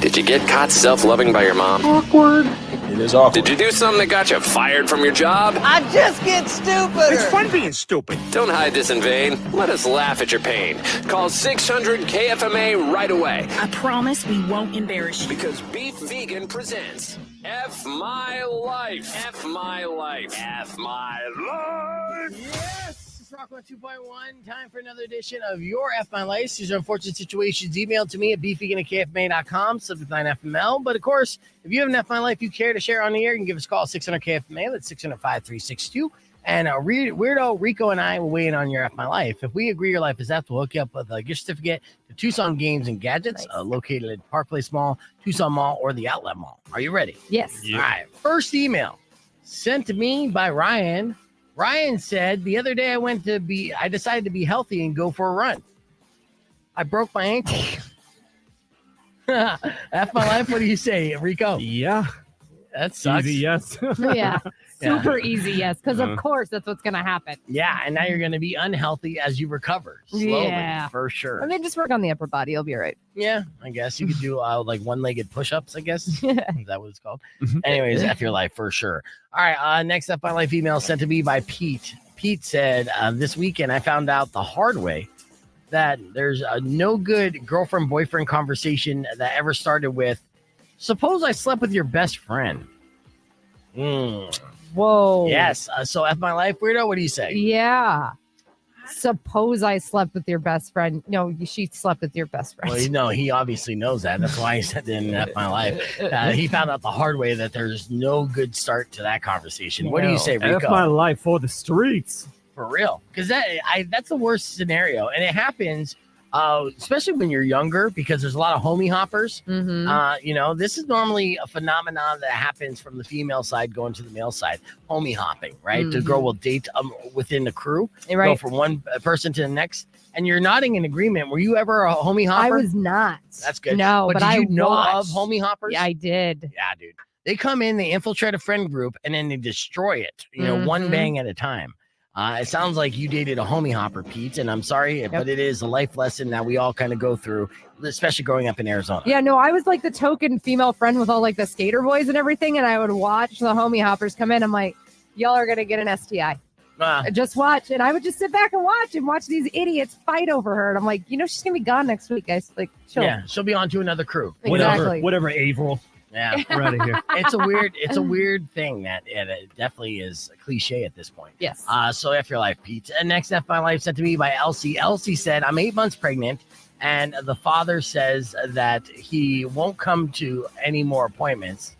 Did you get caught self-loving by your mom? Awkward. It is awkward. Did you do something that got you fired from your job? I just get stupider. It's fun being stupid. Don't hide this in vain. Let us laugh at your pain. Call 600-KFMA right away. I promise we won't embarrass you. Because Beef Vegan presents F My Life. F My Life. F My Life. Yes. Rock 2.1. Time for another edition of your F My Life. These are unfortunate situations. Email to me at beefvegan@kfma.com. Subject line FML. But of course, if you have an F My Life you care to share on the air, you can give us a call 600-KFMA. That's 600-5362. And Weirdo, Rico, and I will weigh in on your F My Life. If we agree your life is that, we'll hook you up with a gift certificate to Tucson Games and Gadgets, located at Park Place Mall, Tucson Mall, or the Outlet Mall. Are you ready? Yes. All right. First email sent to me by Ryan. Ryan said, the other day I decided to be healthy and go for a run. I broke my ankle. F My Life. What do you say, Rico? Yeah. That sucks. Easy, yes. Yeah. Super easy, yes. Because, of course, that's what's going to happen. Yeah, and now you're going to be unhealthy as you recover. Slowly, for sure. I mean, just work on the upper body. You'll be all right. Yeah, I guess. You could do like one-legged push-ups, I guess. Is that what it's called? Mhm. Anyways, F your life for sure. All right, next F My Life email sent to me by Pete. Pete said, this weekend I found out the hard way that there's no good girlfriend-boyfriend conversation that ever started with, suppose I slept with your best friend. Whoa. Yes. So F My Life, weirdo, what do you say? Yeah. Suppose I slept with your best friend. No, she slept with your best friend. Well, no, he obviously knows that. That's why he said it in F My Life. He found out the hard way that there's no good start to that conversation. What do you say, Rico? F my life for the streets. For real. Because that's the worst scenario. And it happens, especially when you're younger, because there's a lot of homie hoppers. Mhm. This is normally a phenomenon that happens from the female side going to the male side. Homie hopping, right? The girl will date within the crew, Right. go from one person to the next. And you're nodding in agreement. Were you ever a homie hopper? I was not. That's good. No, but did I you know watched. of homie hoppers? Yeah, I did. Yeah, dude. They come in, they infiltrate a friend group, and then they destroy it, one bang at a time. It sounds like you dated a homie hopper, Pete, and I'm sorry, but it is a life lesson that we all kind of go through, especially growing up in Arizona. Yeah, no, I was like the token female friend with all like the skater boys and everything, and I would watch the homie hoppers come in. I'm like, y'all are going to get an STI. Just watch. And I would just sit back and watch these idiots fight over her. And I'm like, she's going to be gone next week, guys. Like, she'll be on to another crew. Exactly. Whatever, Averill. Yeah. We're out of here. It's a weird thing that it definitely is a cliche at this point. Yes. So F your life, Pete. And next F My Life sent to me by Elsie. Elsie said, I'm 8 months pregnant, and the father says that he won't come to any more appointments.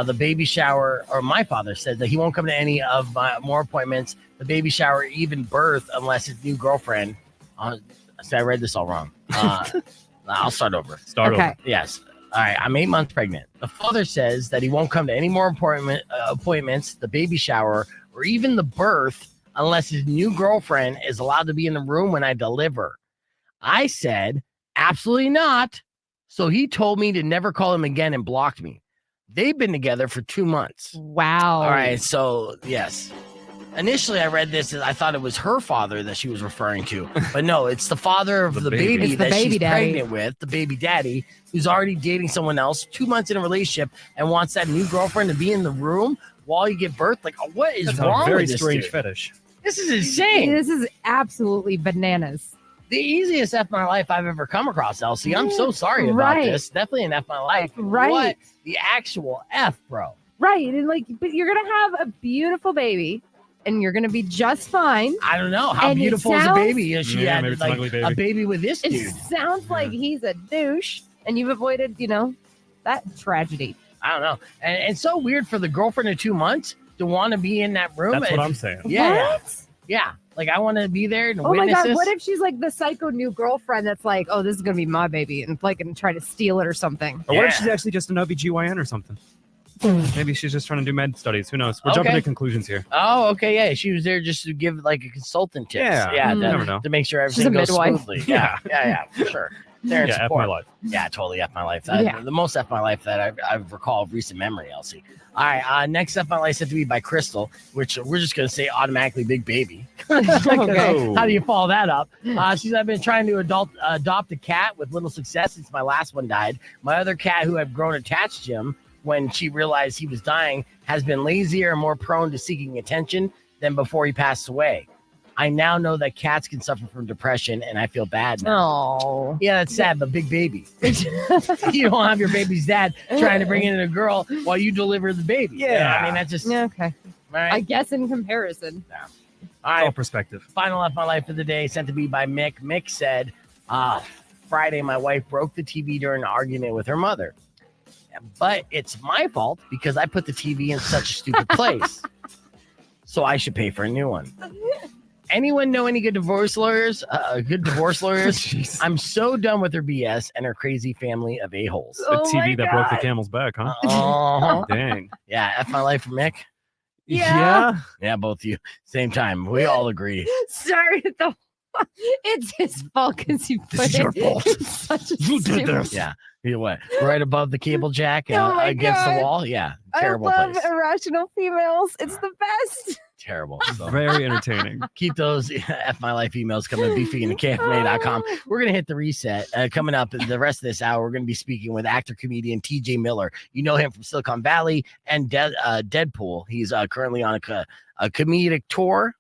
The baby shower, or my father said that he won't come to any of my more appointments, the baby shower, even birth, unless his new girlfriend. So I read this all wrong. I'll start over. Start over. Yes. All right, I'm 8 months pregnant. The father says that he won't come to any more appointments, the baby shower, or even the birth unless his new girlfriend is allowed to be in the room when I deliver. I said, absolutely not. So he told me to never call him again and blocked me. They've been together for 2 months. Wow. All right, so yes. Initially, I read this and I thought it was her father that she was referring to. But no, it's the father of the baby that she's pregnant with, the baby daddy, who's already dating someone else, 2 months in a relationship, and wants that new girlfriend to be in the room while you give birth. Like, what is wrong with this strange dude? fetish. This is insane. This is absolutely bananas. The easiest F My Life I've ever come across, Elsie. I'm so sorry about this. Definitely an F My Life. Right. What the actual F, bro? Right. And but you're going to have a beautiful baby. And you're going to be just fine. I don't know. How beautiful is a baby? She had maybe like a baby with this dude. It sounds like he's a douche, and you've avoided, that tragedy. I don't know. And it's so weird for the girlfriend of 2 months to want to be in that room. That's what I'm saying. Yeah. What? Yeah. Like, I want to be there and Oh witness my God. this. What if she's like the psycho new girlfriend that's like, oh, this is going to be my baby, and like, and try to steal it or something? Or what if she's actually just an OBGYN or something? Maybe she's just trying to do med studies. Who knows? We're jumping to conclusions here. Oh, okay. Yeah. She was there just to give like a consultant tips. Yeah. Yeah. You never know. To make sure everything goes midwife. smoothly. Yeah. For sure. there in Yeah, F support. my life. Yeah, totally F my life. Yeah. The most F my life that I've recalled of recent memory, Elsie. All right, next F my life said to be by Crystal, which we're just going to say automatically Big Baby. Okay. How do you follow that up? I've been trying to adopt a cat with little success since my last one died. My other cat, who I've grown attached to him when she realized he was dying, has been lazier and more prone to seeking attention than before he passed away. I now know that cats can suffer from depression, and I feel bad now. Oh. Yeah, that's sad, but Big Baby. You don't have your baby's dad trying to bring in a girl while you deliver the baby. Yeah. I mean, that's just... Yeah, okay. All right. I guess in comparison. All All right. perspective. Final F my life of the day, sent to me by Mick. Mick said, Friday, my wife broke the TV during an argument with her mother. But it's my fault because I put the TV in such a stupid place. So I should pay for a new one. Anyone know any good divorce lawyers? Jeez. I'm so done with her BS and her crazy family of a-holes. The Oh my TV that broke the God. camel's back, huh? Dang. Yeah, F my life for Mick. Yeah. Yeah, both of you. Same time. We all agree. Sorry. It's his fault because he put This is your fault. Such a You did stupid- this. Yeah. You know what? Right above the cable jack Oh my against the God. wall. Yeah. I Terrible love place. irrational females. It's the best. Terrible. So Very entertaining. keep those F my life emails coming. beefy@kfma.com. We're going to hit the reset. Coming up the rest of this hour, we're going to be speaking with actor comedian TJ Miller. You know him from Silicon Valley and Deadpool. He's currently on a comedic tour,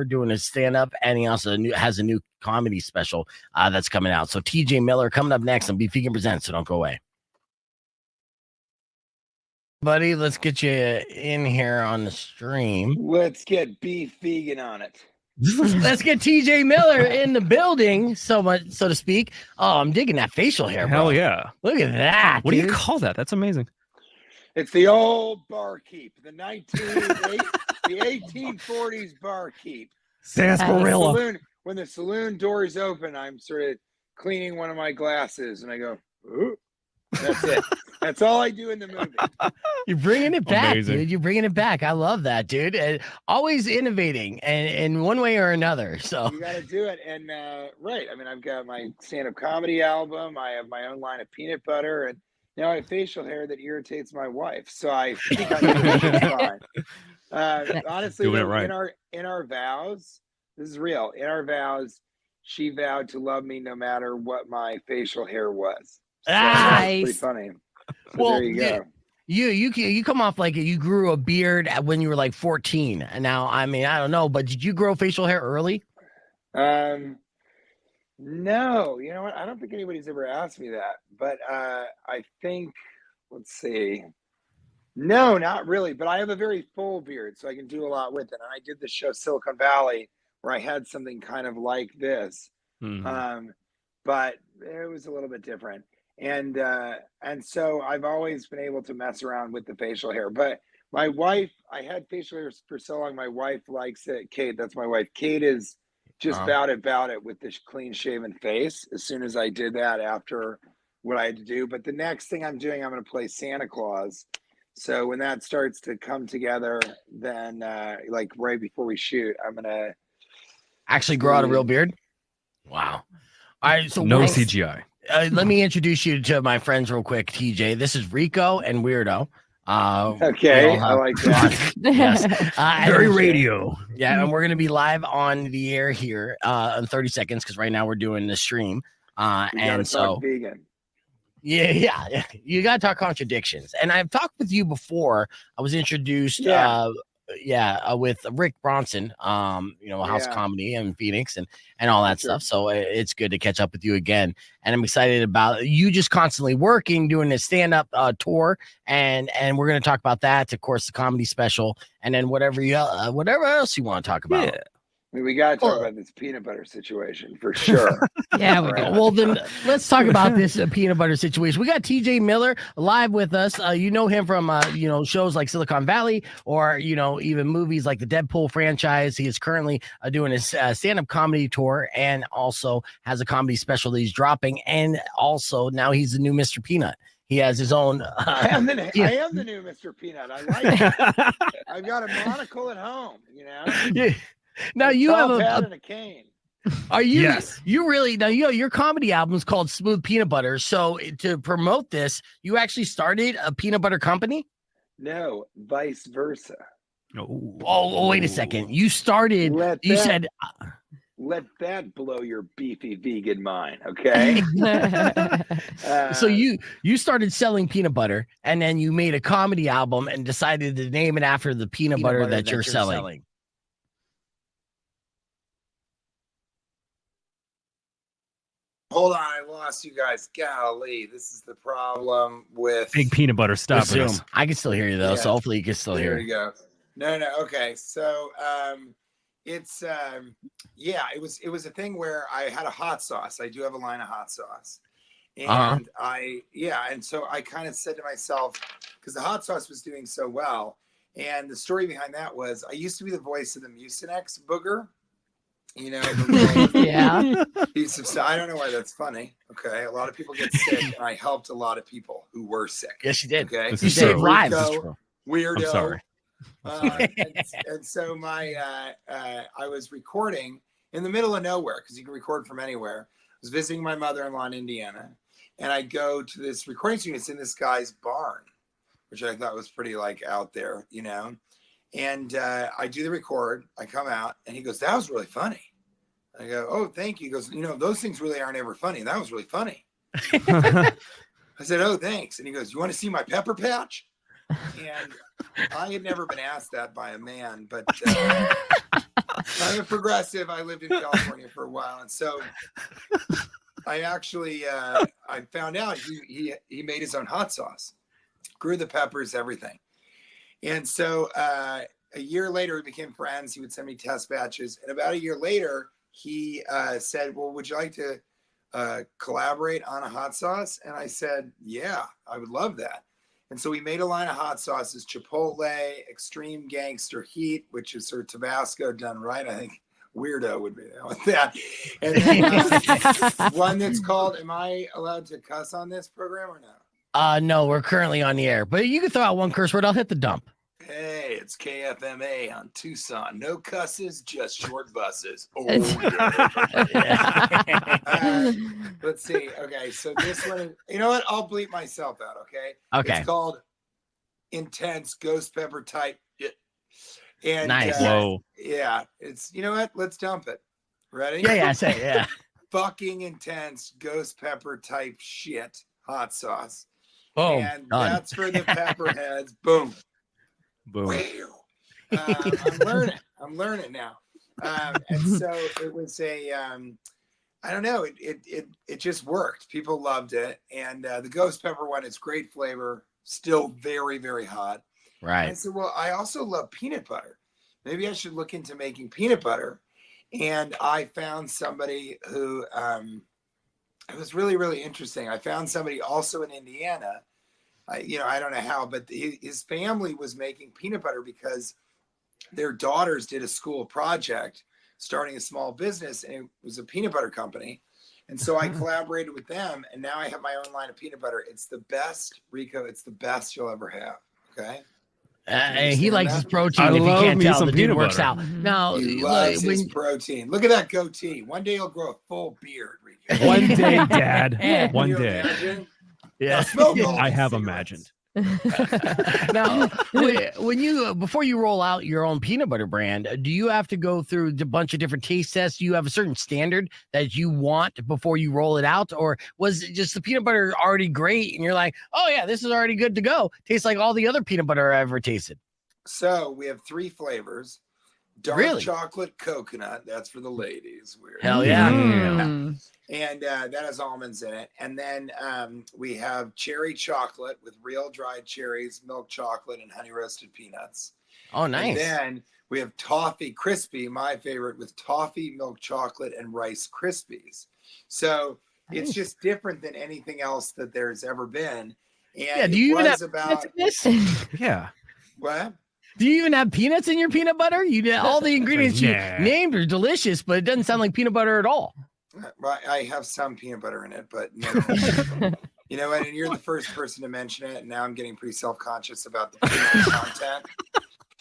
doing a stand-up, and he also has a new comedy special that's coming out. So TJ Miller coming up next on Beef Vegan Presents, so don't go away. Buddy, let's get you in here on the stream. Let's get beef vegan on it. Let's get TJ Miller in the building, so to speak. Oh, I'm digging that facial hair, bro. Hell yeah. Look at that. What do dude. you call that? That's amazing. It's the old barkeep, the 1840s barkeep. Sarsaparilla. When the saloon doors open, I'm sort of cleaning one of my glasses, and I go, ooh. That's it. That's all I do in the movie. You're bringing it back, Amazing. dude. You're bringing it back. I love that, dude. Always innovating, and in one way or another. So You got to do it. And right, I mean, I've got my stand-up comedy album. I have my own line of peanut butter, and now I have facial hair that irritates my wife. So I think I'm doing fine. Honestly, Doing it though, right. in our vows, this is real. In our vows, she vowed to love me no matter what my facial hair was. So that's pretty Nice. funny. So Well, there you go. you come off like you grew a beard when you were like 14. And now, I mean, I don't know, but did you grow facial hair early? No, you know what? I don't think anybody's ever asked me that, but I think, let's see. No, not really, but I have a very full beard, so I can do a lot with it. And I did the show Silicon Valley where I had something kind of like this, but it was a little bit different. And so I've always been able to mess around with the facial hair. But my wife, I had facial hair for so long. My wife likes it. Kate, that's my wife. Kate is just about it with this clean shaven face. As soon as I did that after what I had to do. But the next thing I'm doing, I'm going to play Santa Claus. So when that starts to come together, then like right before we shoot, I'm going to Actually grow out a real beard? Wow. All right. So No nice. CGI. Let me introduce you to my friends real quick, TJ. This is Rico and Weirdo. Okay, I like that. Yes. Very and- radio. Yeah, and we're gonna be live on the air here in 30 seconds because right now we're doing the stream. We gotta And so talk vegan. yeah, you gotta talk contradictions. And I've talked with you before. I was introduced with Rick Bronson, House Yeah. Comedy in Phoenix and all that Sure. stuff. So it's good to catch up with you again. And I'm excited about you just constantly working, doing a stand-up tour, and we're gonna talk about that, of course, the comedy special, and then whatever else you want to talk about. Yeah. I mean, we got to talk about this peanut butter situation for sure. Yeah, we Right. do. Well, then let's talk about this peanut butter situation. We got TJ Miller live with us. You know him from shows like Silicon Valley, or even movies like the Deadpool franchise. He is currently doing his stand-up comedy tour, and also has a comedy special that he's dropping. And also now he's the new Mr. Peanut. He has his own. I am the new Mr. Peanut. I like it. I've got a monocle at home, Yeah. Now you have Top hat a and a cane. Are you? Yes. You really now? Your comedy album is called Smooth Peanut Butter. So to promote this, you actually started a peanut butter company. No, vice versa. Oh, wait a second. You started. Said. Let that blow your beefy vegan mind, okay? So you started selling peanut butter, and then you made a comedy album and decided to name it after the peanut butter that you're selling. Hold on, I lost you guys. Golly, this is the problem with Big peanut butter stuff. I can still hear you though, so hopefully you can still hear. There you go. No, okay. So it's it was a thing where I had a hot sauce. I do have a line of hot sauce. And and so I kind of said to myself, because the hot sauce was doing so well, and the story behind that was I used to be the voice of the Mucinex booger. You know, piece of stuff. I don't know why that's funny. Okay, a lot of people get sick, and I helped a lot of people who were sick. Yes, you did. Okay, you saved lives. Weirdo. I'm sorry. And so I was recording in the middle of nowhere because you can record from anywhere. I was visiting my mother-in-law in Indiana, and I go to this recording studio. It's in this guy's barn, which I thought was pretty like out there, you know. And I do the record. I come out, and he goes, "That was really funny." I go, "Oh, thank you." He goes, "You know, those things really aren't ever funny. That was really funny." I said, "Oh, thanks." And he goes, "You want to see my pepper patch?" And I had never been asked that by a man, but I'm a progressive. I lived in California for a while, and so I actually I found out he made his own hot sauce, grew the peppers, everything. And so a year later, we became friends. He would send me test batches. And about a year later, he said, "Well, would you like to collaborate on a hot sauce?" And I said, "Yeah, I would love that." And so we made a line of hot sauces: Chipotle, Extreme Gangster Heat, which is sort of Tabasco done right. I think Weirdo would be there with that. And then one that's called, am I allowed to cuss on this program or no? No, we're currently on the air, but you can throw out one curse word. I'll hit the dump. Hey, it's KFMA on Tucson. No cusses, just short buses. Oh, yeah. Let's see. Okay, so this one, you know what? I'll bleep myself out, okay? Okay. It's called Intense Ghost Pepper Type. And nice. Whoa. Yeah, it's, you know what? Let's dump it. Ready? Yeah, I say, yeah. Fucking intense ghost pepper type shit hot sauce. Oh, and that's for the pepperheads. Boom. Boom. I'm learning now. And so it was I don't know, it just worked. People loved it. And the ghost pepper one, it's great flavor, still very, very hot. Right. And so, well, I also love peanut butter. Maybe I should look into making peanut butter. And I found somebody who, it was really, really interesting. I found somebody also in Indiana. I don't know how, but his family was making peanut butter because their daughters did a school project starting a small business, and it was a peanut butter company. And so I collaborated with them, and now I have my own line of peanut butter. It's the best, Rico. It's the best you'll ever have. Okay. He likes his protein. If you can't tell, the dude works out. No, he loves his protein. Look at that goatee. One day he'll grow a full beard, Rico. One day, Dad. One day. Imagine? Yeah, I have imagined. Now, before you roll out your own peanut butter brand, do you have to go through a bunch of different taste tests? Do you have a certain standard that you want before you roll it out, or was it just the peanut butter already great and you're like, oh yeah, this is already good to go? Tastes like all the other peanut butter I ever tasted. So we have 3 flavors. Dark chocolate coconut, that's for the ladies. Weird. Hell yeah. And that has almonds in it. And then we have cherry chocolate with real dried cherries, milk chocolate, and honey roasted peanuts. Oh, nice. And then we have toffee crispy, my favorite, with toffee, milk chocolate, and Rice Krispies. So it's just different than anything else that there's ever been. And do you even have about this? Yeah. What? Do you even have peanuts in your peanut butter? You did all the ingredients you named are delicious, but it doesn't sound like peanut butter at all. I have some peanut butter in it, but no. You know what? And you're the first person to mention it, and now I'm getting pretty self-conscious about the peanut content.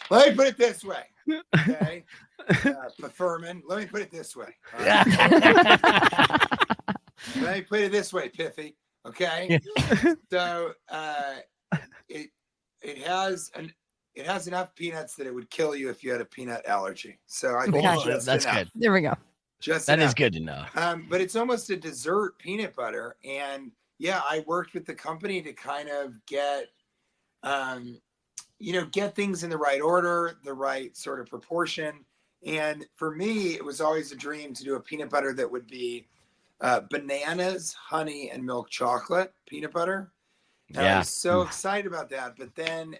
Let me put it this way. Okay. Preferment. Let me put it this way. Let me put it this way, Piffy. Okay. So it has enough peanuts that it would kill you if you had a peanut allergy. So I think it's just that's enough. good. There we go. Just That enough. is good to know. But it's almost a dessert peanut butter. And yeah, I worked with the company to kind of get get things in the right order, the right sort of proportion. And for me, it was always a dream to do a peanut butter that would be bananas, honey, and milk chocolate peanut butter. And I was so excited about that. But then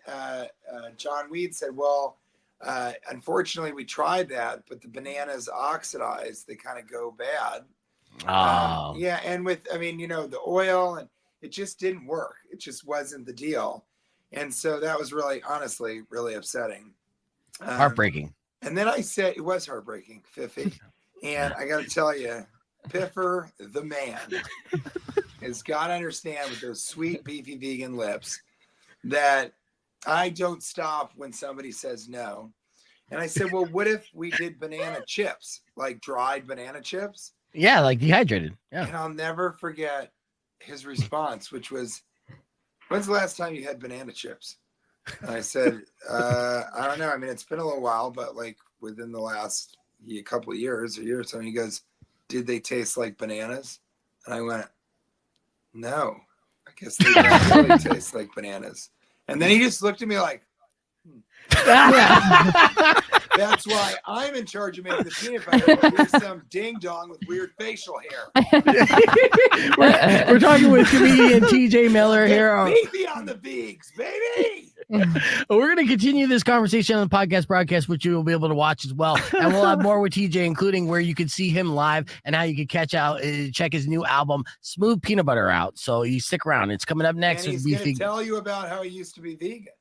John Weed said, well, unfortunately, we tried that, but the bananas oxidize. They kind of go bad. Oh. And with, the oil, and it just didn't work. It just wasn't the deal. And so that was really, honestly, really upsetting. Heartbreaking. And then I said, it was heartbreaking, Fiffy. And I got to tell you, Piffer, the man, has got to understand with those sweet, beefy vegan lips that I don't stop when somebody says no. And I said, well, what if we did banana chips, like dried banana chips? Yeah, like dehydrated. Yeah. And I'll never forget his response, which was, when's the last time you had banana chips? And I said, I don't know. I mean, it's been a little while, but like within the last couple of years, a year or so. And he goes, did they taste like bananas? And I went, no, I guess they don't really taste like bananas. And then he just looked at me like, that's why I'm in charge of making the peanut butter. Here's some ding dong with weird facial hair. We're talking with comedian TJ Miller here. Baby on the Bigs, baby. We're going to continue this conversation on the podcast broadcast, which you will be able to watch as well. And we'll have more with TJ, including where you can see him live and how you can check his new album, Smooth Peanut Butter, out. So you stick around. It's coming up next. And he's going to tell you about how he used to be vegan.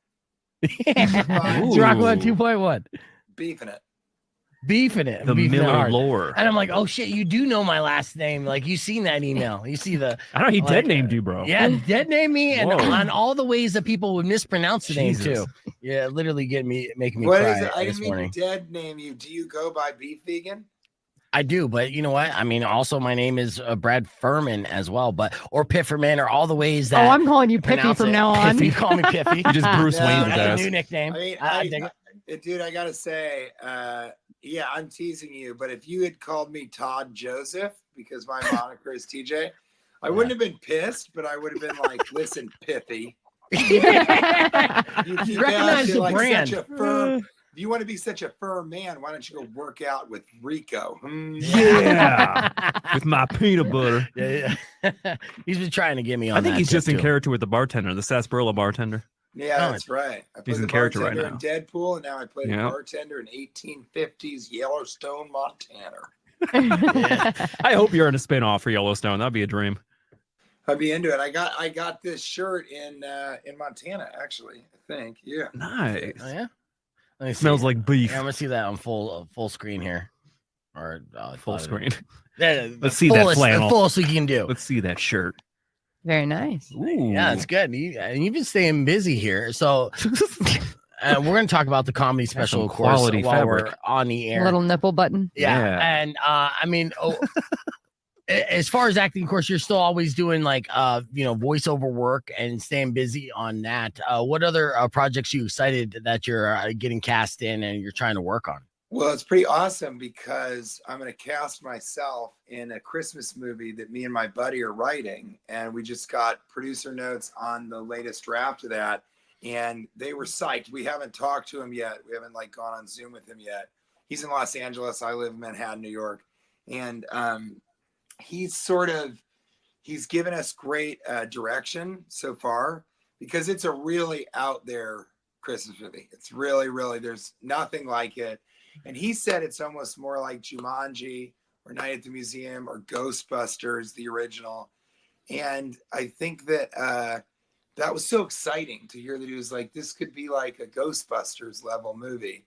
It's Rock 2.1. Beefing it. The Miller lore. And I'm like, oh shit, you do know my last name. Like, you seen that email. You see the I know he dead named you, bro. Yeah, dead named me, and Whoa. on all the ways that people would mispronounce the name too. Yeah, literally making me What cry is it? I this didn't mean morning. dead name you. Do you go by Beef Vegan? I do, but you know what? I mean, also my name is Brad Furman as well, or Pifferman, or all the ways that. Oh, I'm calling you Piffy from now on. Piffy, call me Piffy. You just Bruce Wayne's his ass. New nickname. I dig it. Dude, I gotta say, yeah, I'm teasing you, but if you had called me Todd Joseph, because my moniker is TJ, I wouldn't have been pissed, but I would have been like, listen, Piffy. You recognize the like brand. such a firm. If you want to be such a firm man, why don't you go work out with Rico? Yeah, with my peanut butter. Yeah. He's been trying to get me on. I think that he's just in too. character with the bartender, the sarsaparilla bartender. Yeah, that's right. I played He's in the character right bartender now. in Deadpool, and now I play the bartender in 1850s Yellowstone, Montana. I hope you're in a spinoff for Yellowstone. That'd be a dream. I'd be into it. I got this shirt in Montana, actually. I think. Yeah. Nice. Oh, yeah. It smells like beef. Yeah, I'm gonna see that on full screen here, or Full screen. Let's see that flannel. The fullest we can do. Let's see that shirt. Very nice. Ooh. Yeah, it's good. You've been staying busy here, so we're going to talk about the comedy special, of course, quality while fabric. we're on the air. Little nipple button. Yeah. And I mean, as far as acting, of course, you're still always doing like voiceover work and staying busy on that. What other projects are you excited that you're getting cast in and you're trying to work on? Well, it's pretty awesome because I'm going to cast myself in a Christmas movie that me and my buddy are writing. And we just got producer notes on the latest draft of that. And they were psyched. We haven't talked to him yet. We haven't gone on Zoom with him yet. He's in Los Angeles. I live in Manhattan, New York. And he's given us great direction so far because it's a really out there Christmas movie. It's really, really, there's nothing like it. And he said it's almost more like Jumanji or Night at the Museum or Ghostbusters, the original. And I think that that was so exciting to hear that he was like, this could be like a Ghostbusters level movie.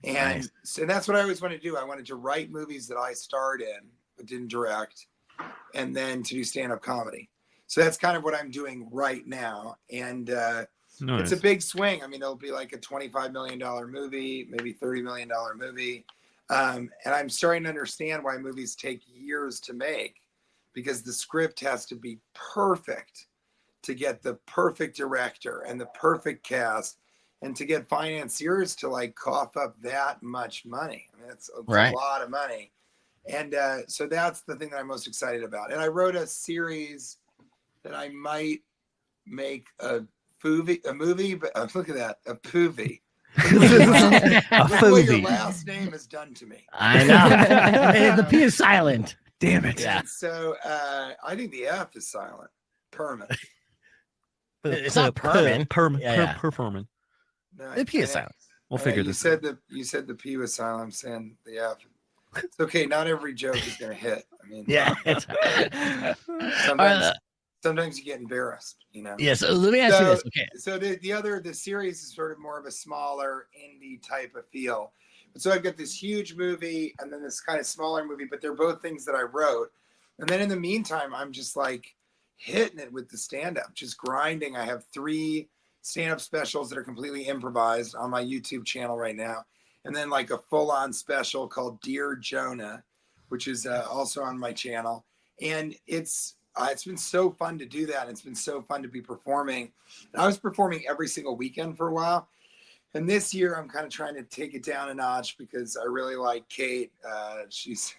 And so that's what I always wanted to do. I wanted to write movies that I starred in, but didn't direct, and then to do stand-up comedy. So that's kind of what I'm doing right now. And Nice. It's a big swing. I mean, it'll be like a $25 million movie, maybe $30 million movie. And I'm starting to understand why movies take years to make, because the script has to be perfect to get the perfect director and the perfect cast, and to get financiers to like cough up that much money. I mean, it's a lot of money. And so that's the thing that I'm most excited about. And I wrote a series that I might make a movie, but look at that, a poovie. Look what your last name has done to me. I know. The P is silent. Damn it. Yeah. So I think the F is silent. Permanent. It's not permanent. Performing. No, The P is silent. We'll figure this out. You said the P was silent. I'm saying the F. It's okay. Not every joke is going to hit. I mean, Yeah. sometimes you get embarrassed, you know? Yeah. So let me ask you this. Okay. So the series is sort of more of a smaller indie type of feel. So I've got this huge movie and then this kind of smaller movie, but they're both things that I wrote. And then in the meantime, I'm just like hitting it with the stand-up, just grinding. I have 3 stand-up specials that are completely improvised on my YouTube channel right now. And then like a full-on special called Dear Jonah, which is also on my channel. And it's been so fun to do that. It's been so fun to be performing. And I was performing every single weekend for a while. And this year I'm kind of trying to take it down a notch because I really like Kate. She's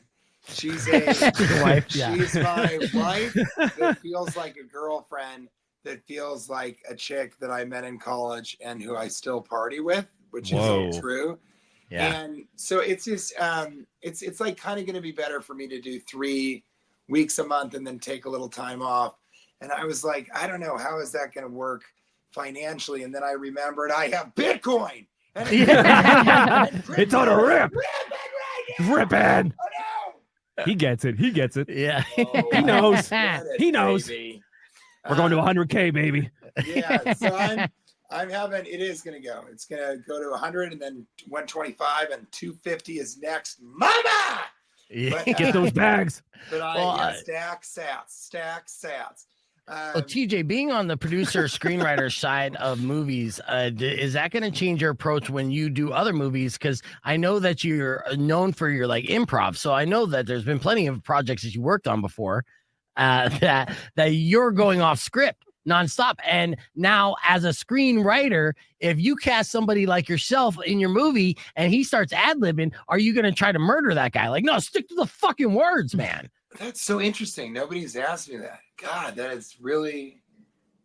Wife, yeah. She's my wife that feels like a girlfriend, that feels like a chick that I met in college and who I still party with, which is true. Yeah. And so it's just it's like kind of going to be better for me to do 3 weeks a month and then take a little time off. And I was like, I don't know, how is that going to work financially? And then I remembered I have Bitcoin. And It's on a rip. Ripping. Oh no. He gets it. Yeah. Oh, He knows. he knows. Baby. We're going to 100K, baby. Yeah. So I'm having, it is going to go. It's going to go to 100 and then 125 and 250 is next. Mama! Yeah. But, Get those bags. But stack sats. Well, TJ, being on the producer screenwriter side of movies, is that going to change your approach when you do other movies? Because I know that you're known for your like improv, so I know that there's been plenty of projects that you worked on before that you're going off script nonstop. And now, as a screenwriter, if you cast somebody like yourself in your movie and he starts ad-libbing, are you going to try to murder that guy? Like, no, stick to the fucking words, man. That's so interesting. Nobody's asked me that. God, that is really,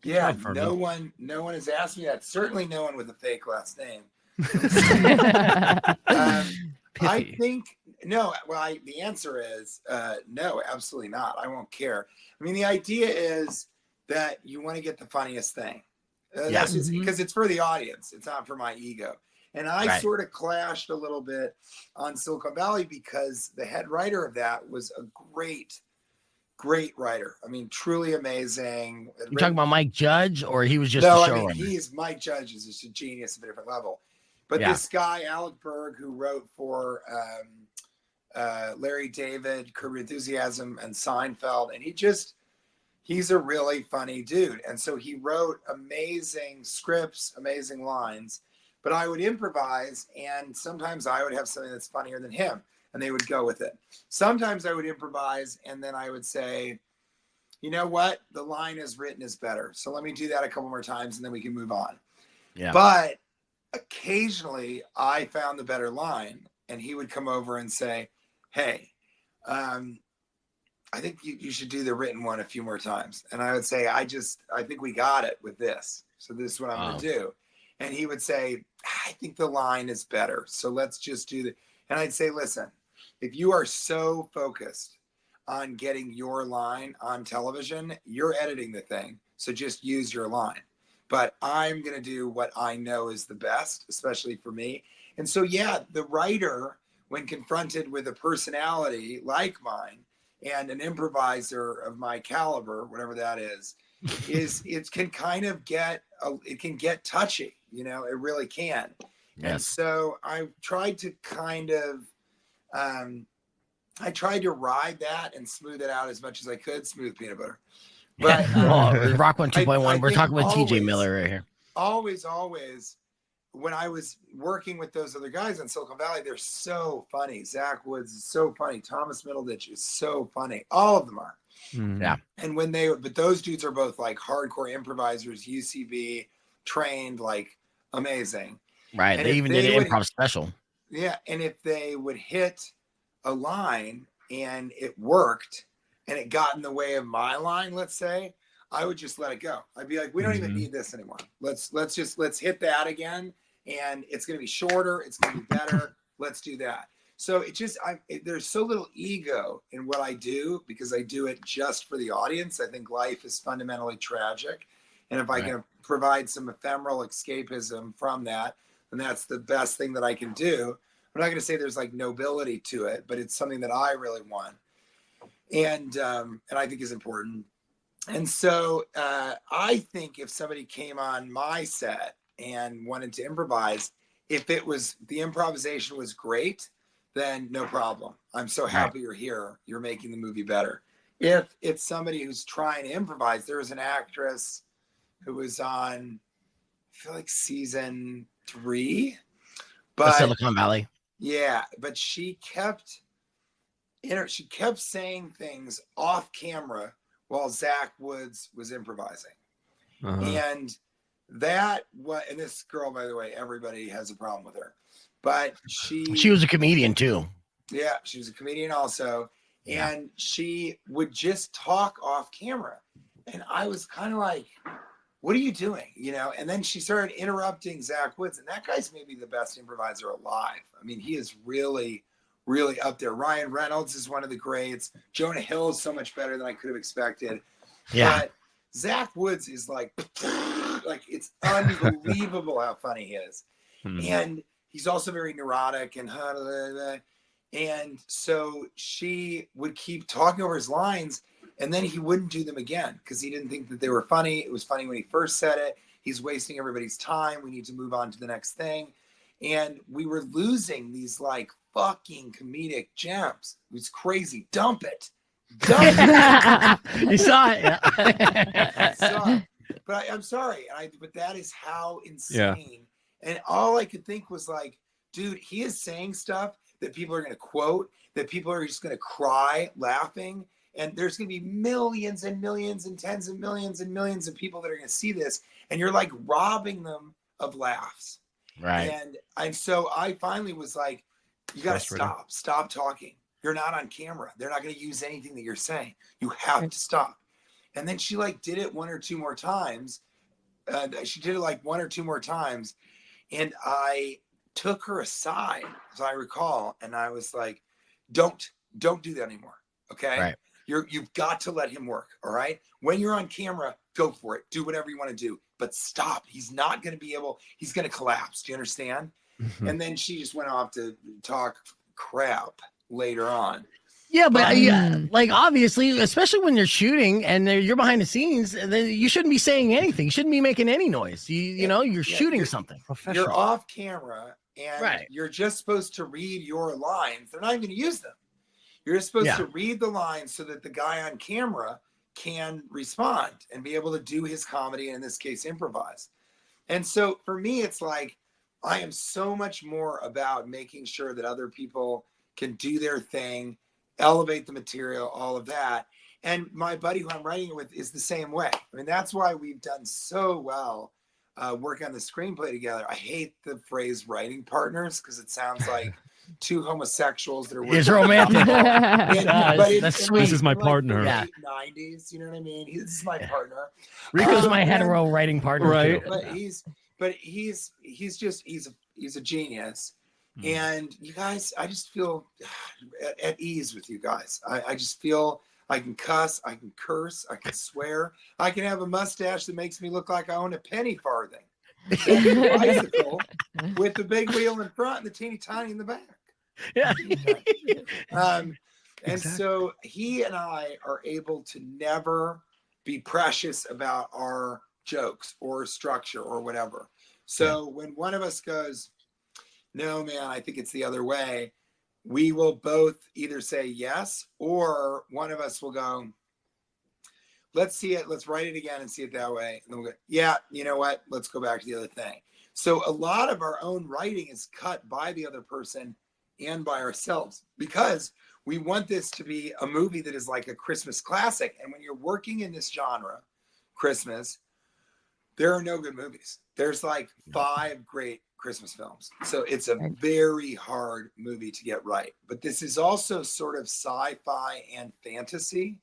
yeah. No one has asked me that. Certainly, no one with a fake last name. I think no. Well, the answer is no. Absolutely not. I won't care. I mean, the idea is that you want to get the funniest thing. That's just because it's for the audience. It's not for my ego. And I sort of clashed a little bit on Silicon Valley because the head writer of that was a great writer. I mean, truly amazing. You talking about Mike Judge, or he was just no? a I showrunner? mean, Mike Judge is just a genius of a different level. But this guy, Alec Berg, who wrote for Larry David, Curb Your Enthusiasm, and Seinfeld, and he's a really funny dude. And so he wrote amazing scripts, amazing lines. But I would improvise, and sometimes I would have something that's funnier than him, and they would go with it. Sometimes I would improvise, and then I would say, you know what? The line is written is better. So let me do that a couple more times, and then we can move on. Yeah. But occasionally, I found the better line, and he would come over and say, hey, I think you should do the written one a few more times. And I would say, I think we got it with this. So this is what I'm going to do. And he would say, I think the line is better. So let's just do that. And I'd say, listen, if you are so focused on getting your line on television, you're editing the thing. So just use your line. But I'm going to do what I know is the best, especially for me. And so, yeah, the writer, when confronted with a personality like mine and an improviser of my caliber, whatever that is it can kind of get touchy, you know, it really can. Yes. And so I tried to kind of I tried to ride that and smooth it out as much as I could, smooth peanut butter. But Rock 1 2.1, we're talking with TJ Miller right here. always, when I was working with those other guys in Silicon Valley, they're so funny. Zach Woods is so funny. Thomas Middleditch is so funny. All of them are. Yeah. And but those dudes are both like hardcore improvisers, UCB trained, like amazing. Right. And they even did an improv special. Yeah. And if they would hit a line and it worked and it got in the way of my line, let's say, I would just let it go. I'd be like, we don't even need this anymore. Let's hit that again. And it's going to be shorter. It's going to be better. Let's do that. So there's so little ego in what I do because I do it just for the audience. I think life is fundamentally tragic. And if I can provide some ephemeral escapism from that, then that's the best thing that I can do. I'm not going to say there's like nobility to it, but it's something that I really want. And I think is important. And so I think if somebody came on my set and wanted to improvise, if the improvisation was great, then no problem. I'm so happy you're here. You're making the movie better. If it's somebody who's trying to improvise, there was an actress who was on, I feel like season 3, but Silicon Valley. Yeah, but she kept saying things off camera while Zach Woods was improvising. And and this girl, by the way, everybody has a problem with her, but she was a comedian too. Yeah, she was a comedian also. And she would just talk off camera. And I was kind of like, what are you doing? And then she started interrupting Zach Woods. And that guy's maybe the best improviser alive. I mean, he is really, really up there. Ryan Reynolds is one of the greats. Jonah Hill is so much better than I could have expected. Yeah. But Zach Woods is like it's unbelievable how funny he is. And he's also very neurotic and so she would keep talking over his lines and then he wouldn't do them again because he didn't think that they were funny. It was funny when he first said it. He's wasting everybody's time. We need to move on to the next thing. And we were losing these like fucking comedic gems. It was crazy. Dump it. You saw it. Yeah. I saw it. But I'm sorry. But that is how insane. Yeah. And all I could think was like, dude, he is saying stuff that people are going to quote, that people are just going to cry laughing. And there's going to be millions and millions and tens of millions and millions of people that are going to see this. And you're like robbing them of laughs. Right. And so I finally was like, you got to stop talking. You're not on camera. They're not going to use anything that you're saying. You have to stop. And then she like did it one or two more times. And I took her aside, as I recall, and I was like, don't do that anymore. Okay. Right. You've got to let him work. All right. When you're on camera, go for it. Do whatever you want to do, but stop. He's not going to be able, he's going to collapse. Do you understand? Mm-hmm. And then she just went off to talk crap later on. Yeah, but like obviously, especially when you're shooting and you're behind the scenes, then you shouldn't be saying anything. You shouldn't be making any noise. You're shooting something. You're off camera and you're just supposed to read your lines. They're not even going to use them. You're just supposed to read the lines so that the guy on camera can respond and be able to do his comedy, and in this case, improvise. And so for me, it's like, I am so much more about making sure that other people can do their thing, elevate the material, all of that. And my buddy who I'm writing it with is the same way. I mean, that's why we've done so well working on the screenplay together. I hate the phrase writing partners because it sounds like two homosexuals that are working. It's romantic. That's sweet. This is my partner. Late 90s, you know what I mean? This is my partner. Rico's my hetero writing partner, right? Too. But he's a genius. And you guys, I just feel at ease with you guys. I just feel I can cuss, I can curse, I can swear. I can have a mustache that makes me look like I own a penny farthing. And a bicycle with the big wheel in front and the teeny tiny in the back. Yeah. And so he and I are able to never be precious about our jokes or structure or whatever. So when one of us goes, no, man, I think it's the other way, we will both either say yes, or one of us will go, let's see it. Let's write it again and see it that way. And then we'll go, yeah, you know what? Let's go back to the other thing. So a lot of our own writing is cut by the other person and by ourselves because we want this to be a movie that is like a Christmas classic. And when you're working in this genre, Christmas, there are no good movies. There's like 5 great Christmas films. So it's a very hard movie to get right. But this is also sort of sci-fi and fantasy.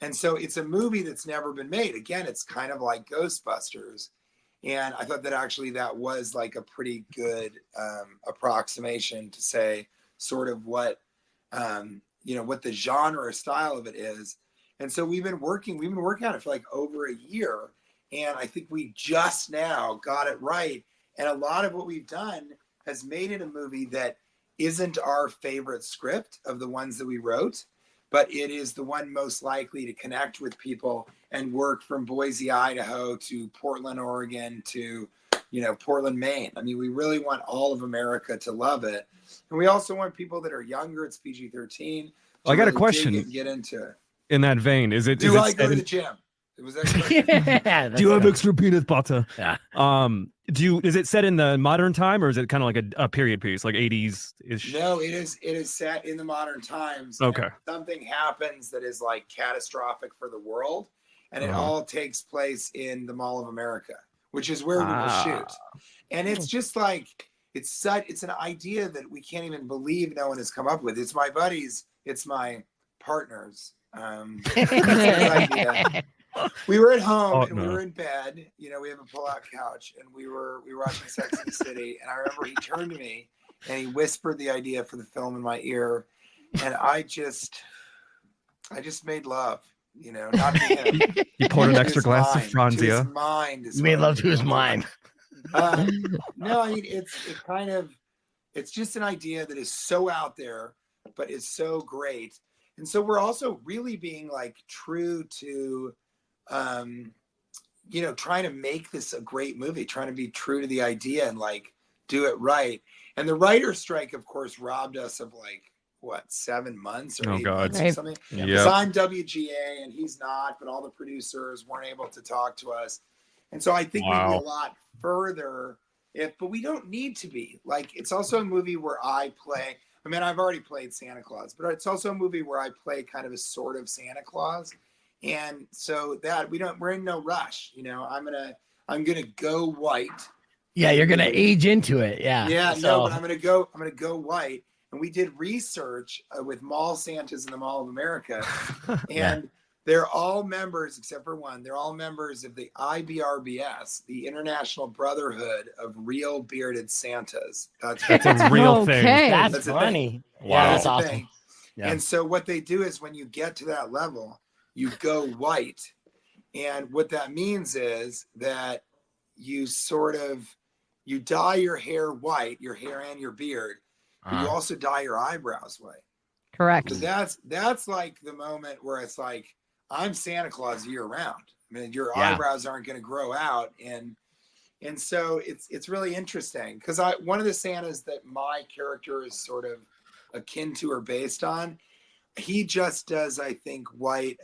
And so it's a movie that's never been made. Again, it's kind of like Ghostbusters. And I thought that actually that was like a pretty good approximation to say sort of what, what the genre or style of it is. And so we've been working on it for like over a year. And I think we just now got it right. And a lot of what we've done has made it a movie that isn't our favorite script of the ones that we wrote, but it is the one most likely to connect with people and work from Boise, Idaho to Portland, Oregon to, Portland, Maine. I mean, we really want all of America to love it. And we also want people that are younger. It's PG-13. Well, I got a question. Get into it. In that vein, is it? Do I go to the gym? Was that do you have extra peanut butter? Yeah. Is it set in the modern time or is it kind of like a period piece, like 80s ish? No, it is set in the modern times. Okay. Something happens that is like catastrophic for the world, and it all takes place in the Mall of America, which is where we will shoot. And it's just like it's an idea that we can't even believe no one has come up with. It's my buddies, it's my partners. Idea. We were at home and we were in bed. We have a pull-out couch, and we were watching Sex and the City. And I remember he turned to me and he whispered the idea for the film in my ear, and I just made love. Not to him. You poured an extra glass of Franzia. His mind. You made love to his mind. No, I mean it's just an idea that is so out there, but is so great. And so we're also really being like true to, trying to make this a great movie, trying to be true to the idea and like do it right. And the writer's strike, of course, robbed us of like, 7 months or 8 months or something? Yeah. Because I'm WGA and he's not, but all the producers weren't able to talk to us. And so I think we'd be a lot further but we don't need to be. Like, it's also a movie where I play. I mean, I've already played Santa Claus, but it's also a movie where I play kind of a sort of Santa Claus. And so that we're in no rush. I'm gonna go white. Yeah, you're gonna age into it. Yeah. Yeah, no, but I'm gonna go white. And we did research with mall Santas in the Mall of America. And they're all members, except for one, they're all members of the IBRBS, the International Brotherhood of Real Bearded Santas. That's a real thing. That's funny. Yeah, that's awesome. Thing. Yeah. And so what they do is when you get to that level, you go white. And what that means is that you dye your hair white, your hair and your beard, but you also dye your eyebrows white. Correct. So that's like the moment where it's like, I'm Santa Claus year round. I mean, your eyebrows aren't going to grow out. And so it's really interesting because one of the Santas that my character is sort of akin to or based on, he just does, I think, white.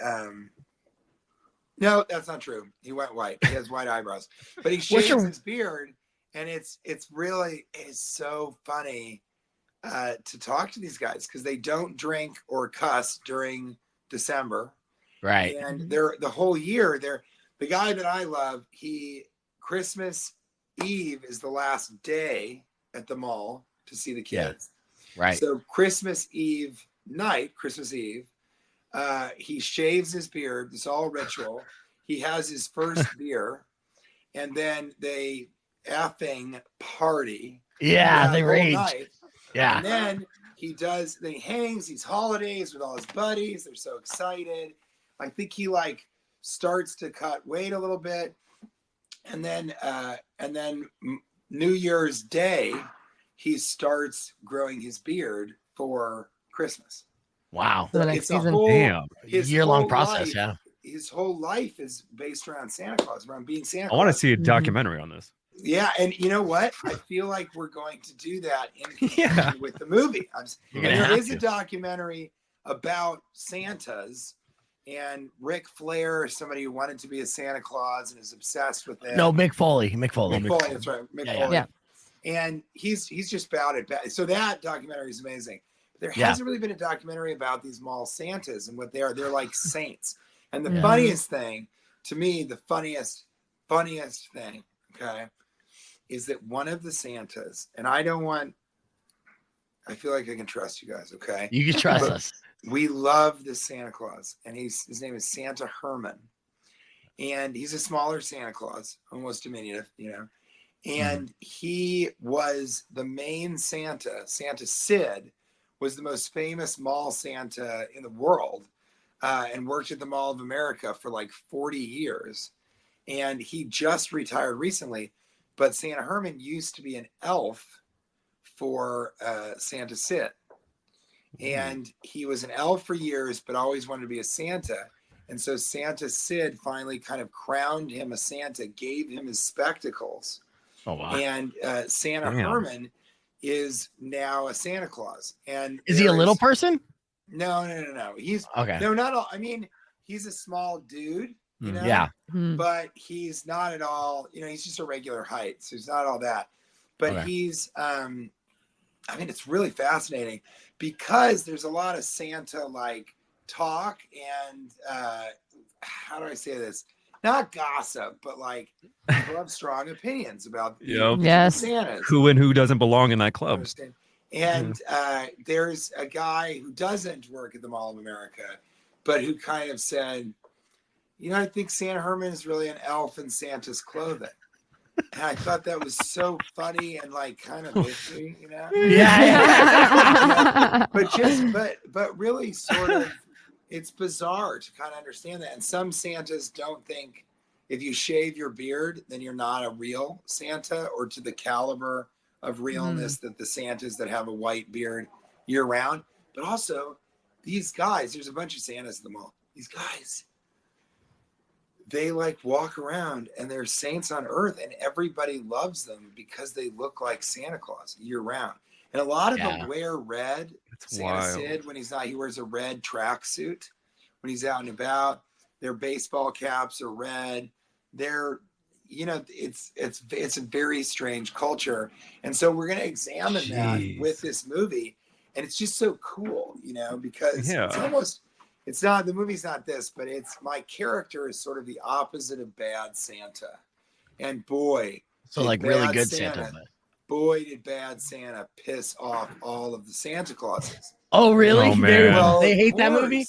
No, that's not true. He went white. He has white eyebrows, but he shaves his beard, and it's so funny to talk to these guys because they don't drink or cuss during December. Right. And they're the whole year. The guy that I love, Christmas Eve is the last day at the mall to see the kids. Yeah. Right. So Christmas Eve, he shaves his beard. It's all ritual. He has his first beer, and then they effing party. Yeah, they rage. Night. Yeah. And then he hangs these holidays with all his buddies. They're so excited. I think he like starts to cut weight a little bit. And then New Year's Day, he starts growing his beard for Christmas. Wow. So it's a whole year-long process. Life, his whole life is based around Santa Claus, around being Santa Claus. I want to see a documentary on this. Yeah, and you know what? I feel like we're going to do that in conjunction with the movie. There is a documentary about Santas, and Ric Flair is somebody who wanted to be a Santa Claus and is obsessed with it. No, Mick Foley. Mick Foley. Mick Foley, that's right. Mick Foley. Yeah. And he's just about it. So that documentary is amazing. There hasn't really been a documentary about these mall Santas and what they are. They're like saints. And the funniest thing, to me, the funniest thing, okay, is that one of the Santas, and I feel like I can trust you guys, okay? You can trust us. We love this Santa Claus, and his name is Santa Herman. And he's a smaller Santa Claus, almost diminutive, you know. And he was the main Santa. Santa Sid was the most famous mall Santa in the world, and worked at the Mall of America for like 40 years. And he just retired recently, but Santa Herman used to be an elf for Santa Sid. And he was an elf for years, but always wanted to be a Santa. And so Santa Sid finally kind of crowned him a Santa, gave him his spectacles. Oh, wow. And Santa Herman is now a Santa Claus. And is he a little person? No. He's okay. No, not all. I mean, he's a small dude, you know? Yeah. But he's not at all, you know, he's just a regular height. So he's not all that. But he's, I mean, it's really fascinating because there's a lot of Santa like talk and, how do I say this? Not gossip, but like people have strong opinions about Santas. Who and who doesn't belong in that club. And there's a guy who doesn't work at the Mall of America, but who kind of said, you know, I think Santa Herman is really an elf in Santa's clothing. And I thought that was so funny and like kind of bitchy, you know? Yeah. But really sort of, it's bizarre to kind of understand that. And some Santas don't think if you shave your beard, then you're not a real Santa, or to the caliber of realness that the Santas that have a white beard year round. But also these guys, there's a bunch of Santas at the mall. These guys, they like walk around and they're saints on earth, and everybody loves them because they look like Santa Claus year round. And a lot of them wear red. Santa Sid, when he's not, he wears a red tracksuit when he's out and about. Their baseball caps are red. They're, you know, it's a very strange culture. And so we're going to examine that with this movie. And it's just so cool, you know, because it's not, the movie's not this, but it's, my character is sort of the opposite of bad Santa. And boy, so like really good Santa. Boy, did bad Santa piss off all of the Santa Clauses. Oh, really? Oh, man. They hate that movie?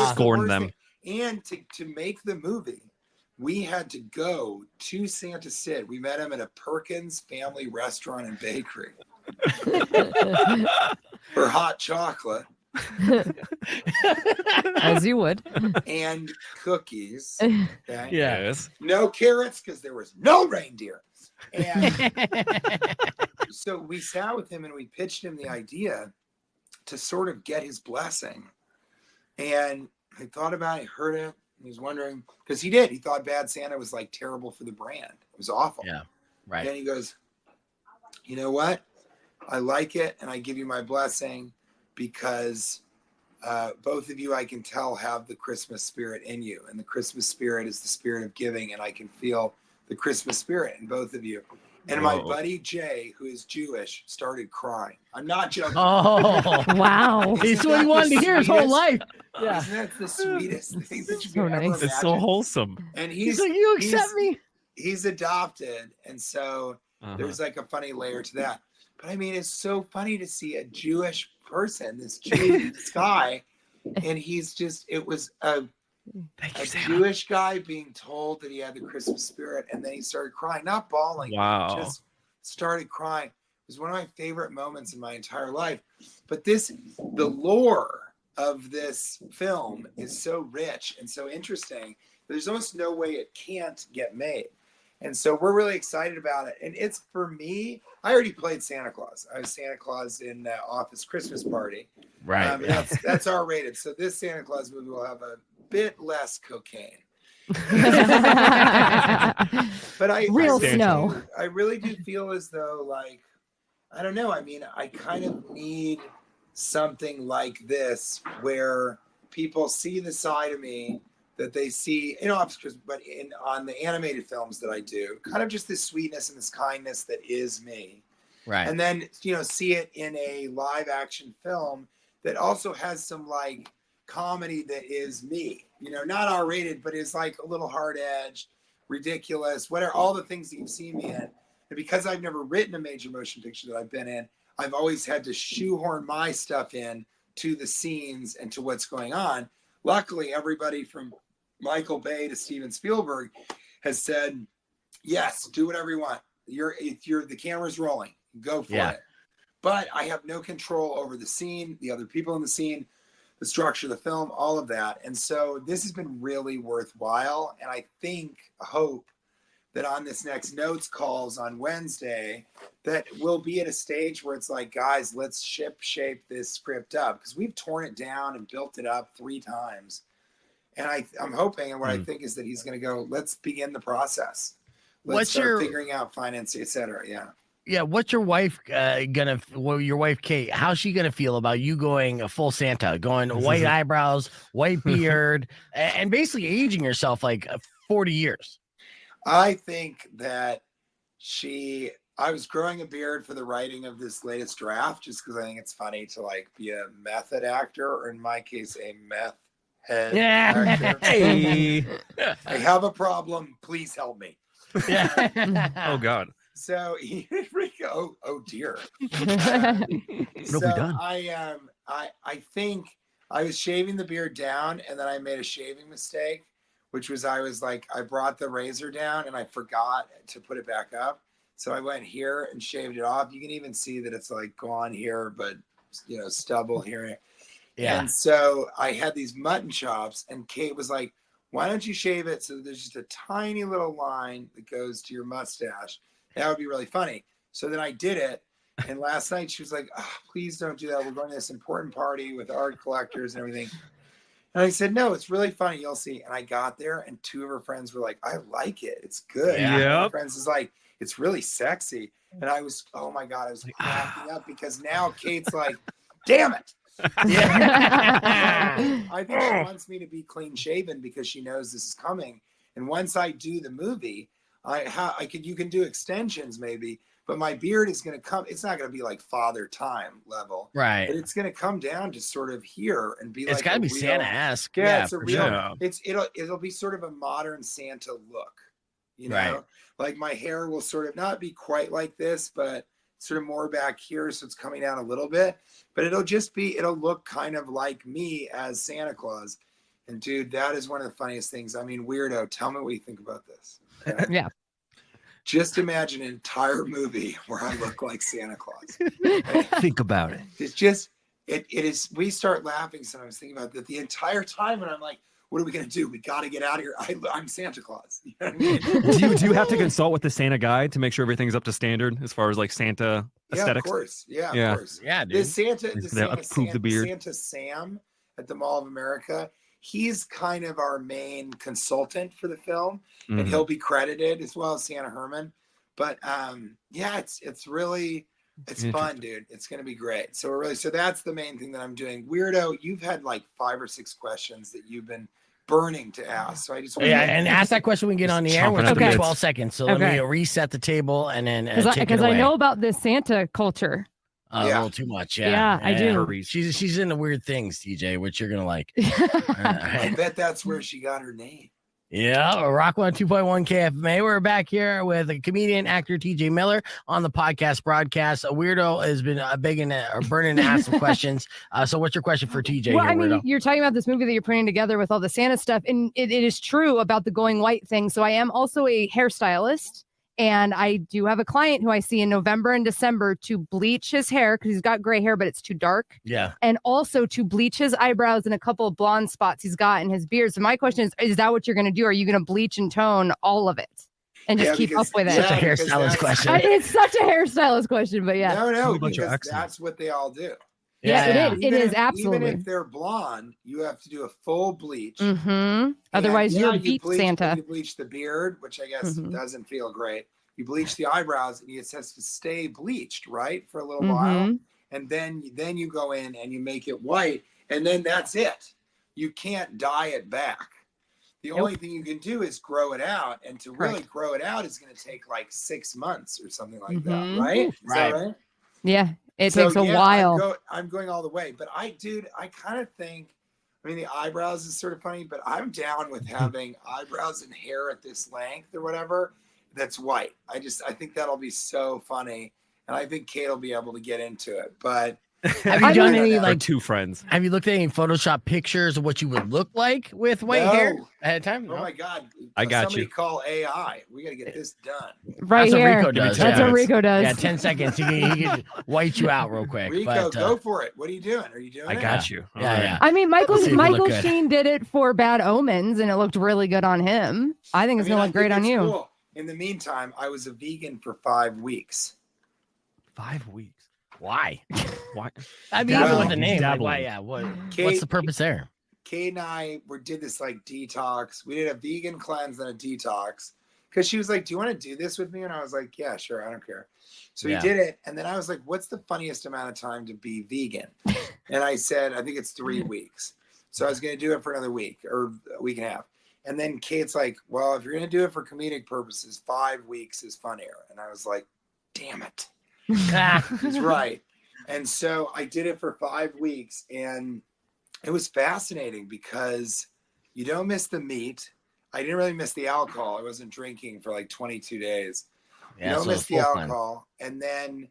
Scorn them. And to make the movie, we had to go to Santa Sid. We met him at a Perkins family restaurant and bakery for hot chocolate. As you would. And cookies. Okay? Yes. No carrots because there was no reindeer. And so we sat with him and we pitched him the idea to sort of get his blessing. And I thought about it, heard it. He was wondering, because he thought bad Santa was like terrible for the brand. It was awful. Yeah. Right. And he goes, you know what? I like it. And I give you my blessing because both of you, I can tell, have the Christmas spirit in you. And the Christmas spirit is the spirit of giving. And I can feel the Christmas spirit in both of you. And my buddy Jay, who is Jewish, started crying. I'm not joking. Oh, wow. It's what he wanted to hear his whole life. Yeah. Isn't that the sweetest thing that you So can ever nice. imagine? It's so wholesome. And He's like, you accept me? He's adopted. And so there's like a funny layer to that. But I mean, it's so funny to see a Jewish person, this guy, and he's just, it was a Jewish guy being told that he had the Christmas spirit, and then he started crying, not bawling, just started crying. It was one of my favorite moments in my entire life. But the lore of this film is so rich and so interesting. There's almost no way it can't get made. And so we're really excited about it. And it's, for me, I already played Santa Claus. I was Santa Claus in Office Christmas Party. Right. That's R-rated. So this Santa Claus movie will have a bit less cocaine. But I really do feel as though, like, I don't know. I mean, I kind of need something like this where people see the side of me that they see, but on the animated films that I do, kind of just this sweetness and this kindness that is me. Right. And then, see it in a live action film that also has some like comedy that is me, not R-rated, but is like a little hard edged, ridiculous, whatever, all the things that you've seen me in. And because I've never written a major motion picture that I've been in, I've always had to shoehorn my stuff in to the scenes and to what's going on. Luckily, everybody from Michael Bay to Steven Spielberg has said, yes, do whatever you want. The camera's rolling, go for it. But I have no control over the scene, the other people in the scene, the structure of the film, all of that. And so this has been really worthwhile. And I hope that on this next notes calls on Wednesday, that we'll be at a stage where it's like, guys, let's shape this script up, because we've torn it down and built it up 3 times. And I'm hoping, and what I think is that he's going to go, let's begin the process. Let's start figuring out financing, et cetera. Yeah. Yeah. What's your wife your wife, Kate, how's she going to feel about you going a full Santa, going white eyebrows, white beard, and basically aging yourself like 40 years? I think that I was growing a beard for the writing of this latest draft, just because I think it's funny to like be a method actor, or in my case, a meth head actor. Hey, I have a problem. Please help me. Oh God. So oh dear. What have we done? I think I was shaving the beard down, and then I made a shaving mistake, which was I brought the razor down and I forgot to put it back up. So I went here and shaved it off. You can even see that it's like gone here, but stubble here. Yeah. And so I had these mutton chops, and Kate was like, why don't you shave it so there's just a tiny little line that goes to your mustache? That would be really funny. So then I did it. And last night she was like, oh, please don't do that. We're going to this important party with art collectors and everything. And I said, no, it's really funny. You'll see. And I got there, and 2 of her friends were like, I like it. It's good. Yeah. My friends was like, it's really sexy. And I was, oh my God, I was cracking up, because now Kate's like, damn it. Yeah. I think she wants me to be clean shaven because she knows this is coming. And once I do the movie, you can do extensions maybe, but my beard is going to come. It's not going to be like Father Time level, right? But it's going to come down to sort of here and be. It's got to be Santa-esque. Yeah, it's a real. Sure. It'll be sort of a modern Santa look, right? Like my hair will sort of not be quite like this, but sort of more back here, so it's coming down a little bit. But it'll look kind of like me as Santa Claus. And dude, that is one of the funniest things. I mean, weirdo, tell me what you think about this. Okay? Yeah. Just imagine an entire movie where I look like Santa Claus. Think about it. It's just, it is, we start laughing sometimes thinking about that the entire time, and I'm like, what are we going to do? We got to get out of here. I'm Santa Claus. You know what I mean? do you have to consult with the Santa guide to make sure everything's up to standard as far as like Santa aesthetics? Of course. Yeah, of course. Yeah, dude. Santa Sam at the Mall of America, he's kind of our main consultant for the film, and he'll be credited as well as Santa Herman. But it's really, it's fun, dude. It's going to be great. So that's the main thing that I'm doing. Weirdo, you've had like 5 or 6 questions that you've been burning to ask. So I just and ask that question when we get on the air, which will be 12 seconds. So let me reset the table and then because I know about this Santa culture. A little too much, yeah. I do. She's into weird things, TJ, which you're gonna like. I bet that's where she got her name. Yeah, Rock 102.1 KFMA. We're back here with a comedian, actor, TJ Miller on the podcast broadcast. A weirdo has been begging or burning to ask some questions. So what's your question for TJ? Well, here, I mean, weirdo? You're talking about this movie that you're putting together with all the Santa stuff, and it is true about the going white thing. So I am also a hairstylist. And I do have a client who I see in November and December to bleach his hair because he's got gray hair, but it's too dark. Yeah. And also to bleach his eyebrows and a couple of blonde spots he's got in his beard. So my question is that what you're going to do? Are you going to bleach and tone all of it and just keep up with it? Such a hairstylist question. It's such a hairstylist question, but yeah. No, because that's what they all do. Yeah, it is absolutely. Even if they're blonde, you have to do a full bleach. Mm-hmm. Otherwise, you're beat Santa. You bleach the beard, which I guess doesn't feel great. You bleach the eyebrows, and it has to stay bleached, right, for a little while. And then you go in and you make it white, and then that's it. you can't dye it back. The only thing you can do is grow it out, and to really grow it out is going to take like 6 months or something like that, right? Is that right? Yeah, it takes a while. I'm going all the way, but I kind of think, I mean, the eyebrows is sort of funny, but I'm down with having eyebrows and hair at this length or whatever that's white. I think that'll be so funny, and I think Kate will be able to get into it, but. Have you done any like two friends? Have you looked at any Photoshop pictures of what you would look like with white hair ahead of time? Oh my God! I got Somebody you. Call AI. We got to get this done. Right That's here. What Rico does. That's what Rico does. Yeah, 10 seconds. He can white you out real quick. Rico, go for it. What are you doing? Are you doing it? I got you. Yeah. I mean, Michael Sheen did it for Bad Omens, and it looked really good on him. I think it's gonna look great on you. Cool. In the meantime, I was a vegan for 5 weeks. 5 weeks. Why? Why? I mean, even with the name, like, why? Yeah. What's the purpose there? Kate and I did this like detox. We did a vegan cleanse and a detox because she was like, "Do you want to do this with me?" And I was like, "Yeah, sure. I don't care." So we did it, and then I was like, "What's the funniest amount of time to be vegan?" And I said, "I think it's 3 weeks." So I was going to do it for another week or a week and a half. And then Kate's like, "Well, if you're going to do it for comedic purposes, 5 weeks is funnier." And I was like, "Damn it." He's right. And so I did it for 5 weeks, and it was fascinating because you don't miss the meat. I didn't really miss the alcohol. I wasn't drinking for like 22 days. You don't miss the alcohol, and then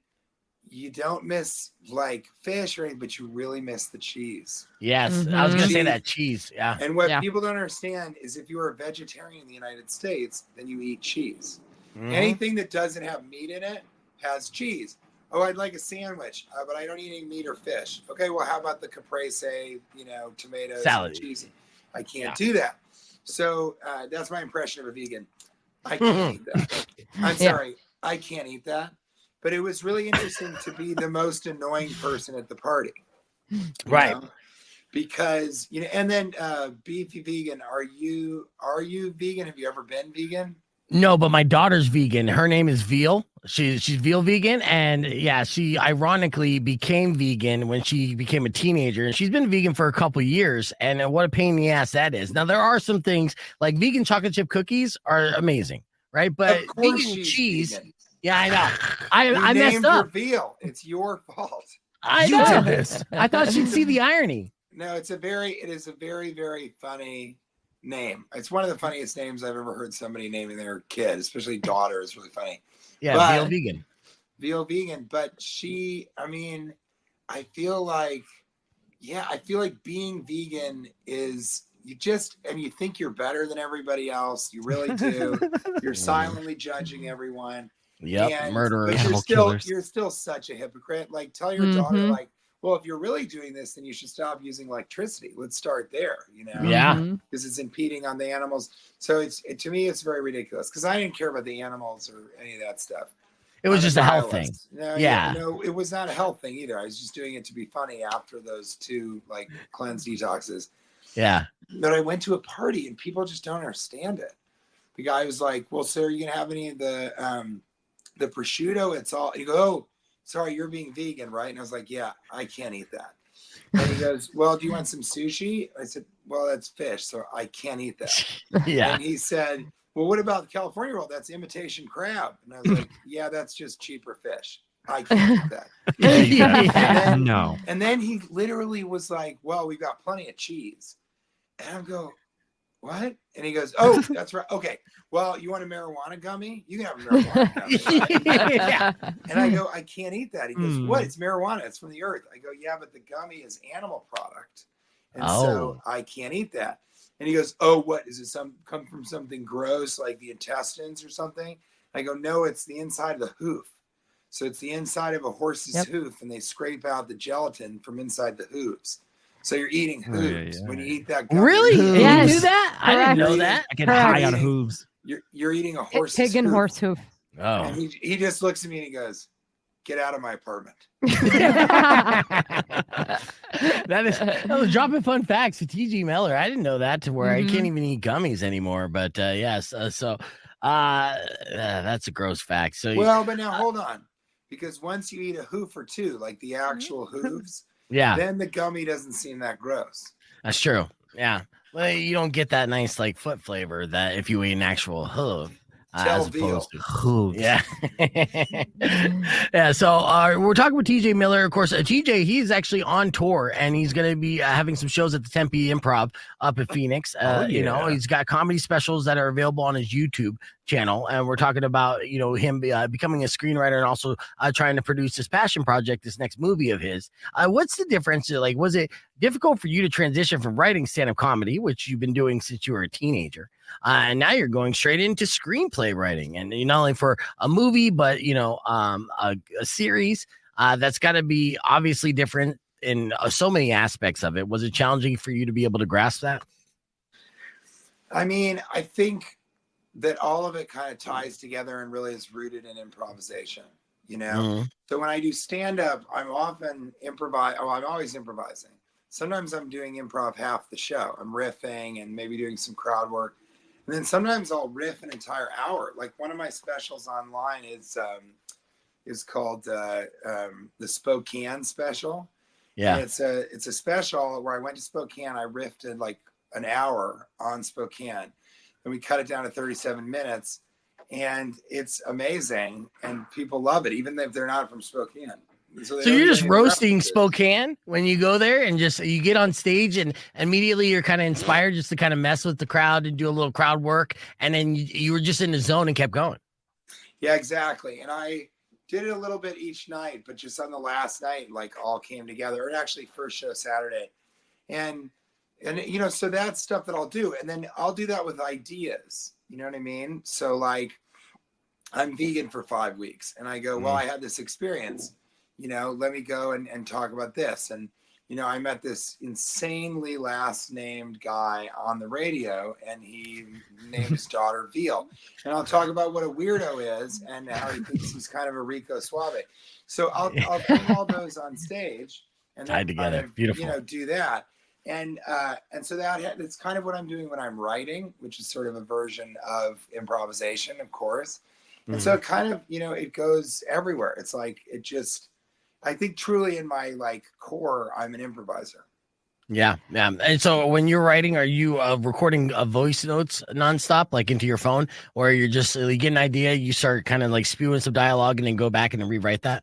you don't miss like fish or anything, but you really miss the cheese. Yes, I was going to say that cheese. Yeah. And what people don't understand is if you are a vegetarian in the United States, then you eat cheese. Anything that doesn't have meat in it has cheese. Oh, I'd like a sandwich, but I don't eat any meat or fish. Okay, well, how about the caprese, tomatoes, salad, and cheese? I can't do that. So that's my impression of a vegan. I can't eat that. I'm sorry, I can't eat that. But it was really interesting to be the most annoying person at the party. Right. Because, and then beefy vegan, are you vegan? Have you ever been vegan? No, but my daughter's vegan. Her name is Veal. She's veal vegan, and she ironically became vegan when she became a teenager, and she's been vegan for a couple years. And what a pain in the ass that is. Now there are some things like vegan chocolate chip cookies are amazing, right? But vegan cheese, vegan. Yeah, I know. I messed up. Veal. It's your fault. I know. You did this. I thought she'd see the irony. No, it is a very, very funny name. It's one of the funniest names I've ever heard somebody naming their kid, especially daughter. Is really funny. Yeah, veal vegan. Veal vegan, but I feel like being vegan is you think you're better than everybody else. You really do. You're silently judging everyone. Yep, murderers, you're still such a hypocrite. Like, tell your daughter, like, well, if you're really doing this, then you should stop using electricity. Let's start there, Yeah. Because it's impeding on the animals. So to me, it's very ridiculous because I didn't care about the animals or any of that stuff. It was just a health thing. No, it was not a health thing either. I was just doing it to be funny after those 2 cleanse detoxes. Yeah. But I went to a party and people just don't understand it. The guy was like, "Well, sir, are you gonna have any of the prosciutto? It's all." You go, "Oh, sorry, you're being vegan, right?" And I was like, "Yeah, I can't eat that." And he goes, "Well, do you want some sushi?" I said, "Well, that's fish, so I can't eat that." Yeah. And he said, "Well, what about the California roll? That's imitation crab." And I was like, "Yeah, that's just cheaper fish. I can't eat that." And then he literally was like, "Well, we've got plenty of cheese." And I go, "What?" And he goes, "Oh, that's right. Okay. Well, you want a marijuana gummy? You can have a marijuana gummy." Right? And I go, "I can't eat that." He goes, "What? It's marijuana. It's from the earth." I go, "Yeah, but the gummy is animal product. And so I can't eat that." And he goes, "Oh, what? Is it come from something gross like the intestines or something?" I go, "No, it's the inside of the hoof. So it's the inside of a horse's hoof, and they scrape out the gelatin from inside the hooves. So you're eating hooves when you eat that gummy." Really? Yes. You do that? I didn't know that. I get high on hooves. You're eating a horse's pig and horse hoof. Oh. And he just looks at me and he goes, "Get out of my apartment." that was dropping fun facts to TG Miller. I didn't know that to where I can't even eat gummies anymore. But yes, that's a gross fact. So but now hold on, because once you eat a hoof or 2, like the actual hooves, yeah, then the gummy doesn't seem that gross. That's true. Yeah. Well, you don't get that nice like foot flavor that if you eat an actual hoof. Tell As opposed veal. to hooves. Yeah. Yeah. So we're talking with TJ Miller. Of course, TJ, he's actually on tour and he's going to be having some shows at the Tempe Improv up in Phoenix. You know, he's got comedy specials that are available on his YouTube channel. And we're talking about, you know, him becoming a screenwriter and also trying to produce his passion project, this next movie of his. What's the difference? Like, was it difficult for you to transition from writing stand-up comedy, which you've been doing since you were a teenager, and now you're going straight into screenplay writing, and not only for a movie, but you know, a series that's got to be obviously different in so many aspects of it. Was it challenging for you to be able to grasp that? I mean, I think that all of it kind of ties together and really is rooted in improvisation. You know, so when I do stand-up, I'm often I'm always improvising. Sometimes I'm doing improv half the show. I'm riffing and maybe doing some crowd work. And then sometimes I'll riff an entire hour. Like one of my specials online is called the Spokane special. Yeah. And it's a special where I went to Spokane. I riffed in like an hour on Spokane. And we cut it down to 37 minutes. And it's amazing. And people love it, even if they're not from Spokane. So you're just roasting Spokane when you go there and just you get on stage and immediately you're kind of inspired just to kind of mess with the crowd and do a little crowd work. And then you were just in the zone and kept going. Yeah, exactly. And I did it a little bit each night, but just on the last night, like all came together. Or actually first show Saturday. And you know, so that's stuff that I'll do. And then I'll do that with ideas. You know what I mean? So like I'm vegan for 5 weeks and I go, well, I had this experience. You know, let me go and talk about this. And, you know, I met this insanely last named guy on the radio and he named his daughter Veal. And I'll talk about what a weirdo is and how he thinks he's kind of a Rico Suave. So I'll put all those on stage and then tied together. Kind of, beautiful. You know, do that. And so that's kind of what I'm doing when I'm writing, which is sort of a version of improvisation, of course. And so it kind of, you know, it goes everywhere. It's like, I think truly in my like core, I'm an improviser. Yeah. Yeah. And so when you're writing, are you recording voice notes nonstop, like into your phone, or you're just you get an idea, you start kind of like spewing some dialogue and then go back and then rewrite that?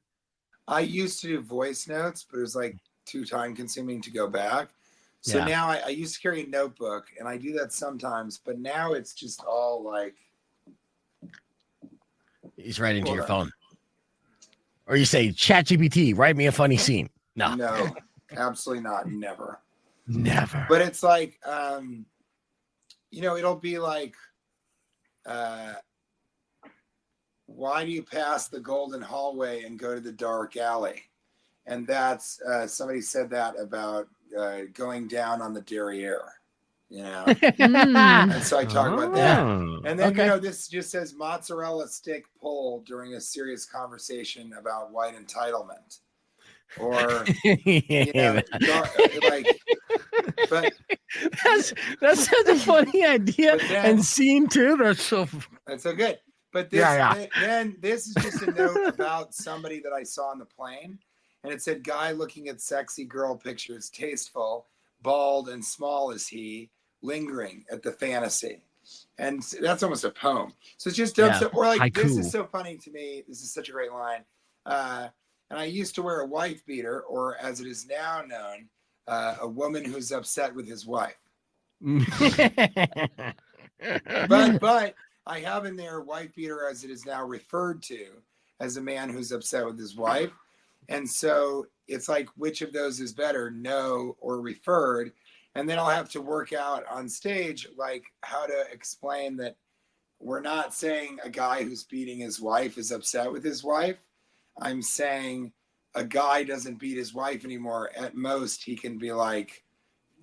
I used to do voice notes, but it was like too time consuming to go back. So now I used to carry a notebook and I do that sometimes, but now it's just all like. He's right into your phone. Or you say, ChatGPT, write me a funny scene. No, absolutely not. Never. But it's like, you know, it'll be like, why do you pass the golden hallway and go to the dark alley? And that's, somebody said that about going down on the derriere. You know, and so I talk about that. And then, you know, this just says mozzarella stick pull during a serious conversation about white entitlement. Or, you know, like, but that's such a funny idea and scene too. That's so good. But this, then this is just a note about somebody that I saw on the plane. And it said, guy looking at sexy girl pictures, tasteful, bald and small as he, lingering at the fantasy. And that's almost a poem. So it's just or like haiku. This is so funny to me. This is such a great line. And I used to wear a wife beater, or as it is now known, a woman who's upset with his wife. but I have in there wife beater as it is now referred to as a man who's upset with his wife. And so it's like, which of those is better, no or referred? And then I'll have to work out on stage, like how to explain that we're not saying a guy who's beating his wife is upset with his wife. I'm saying a guy doesn't beat his wife anymore. At most, he can be like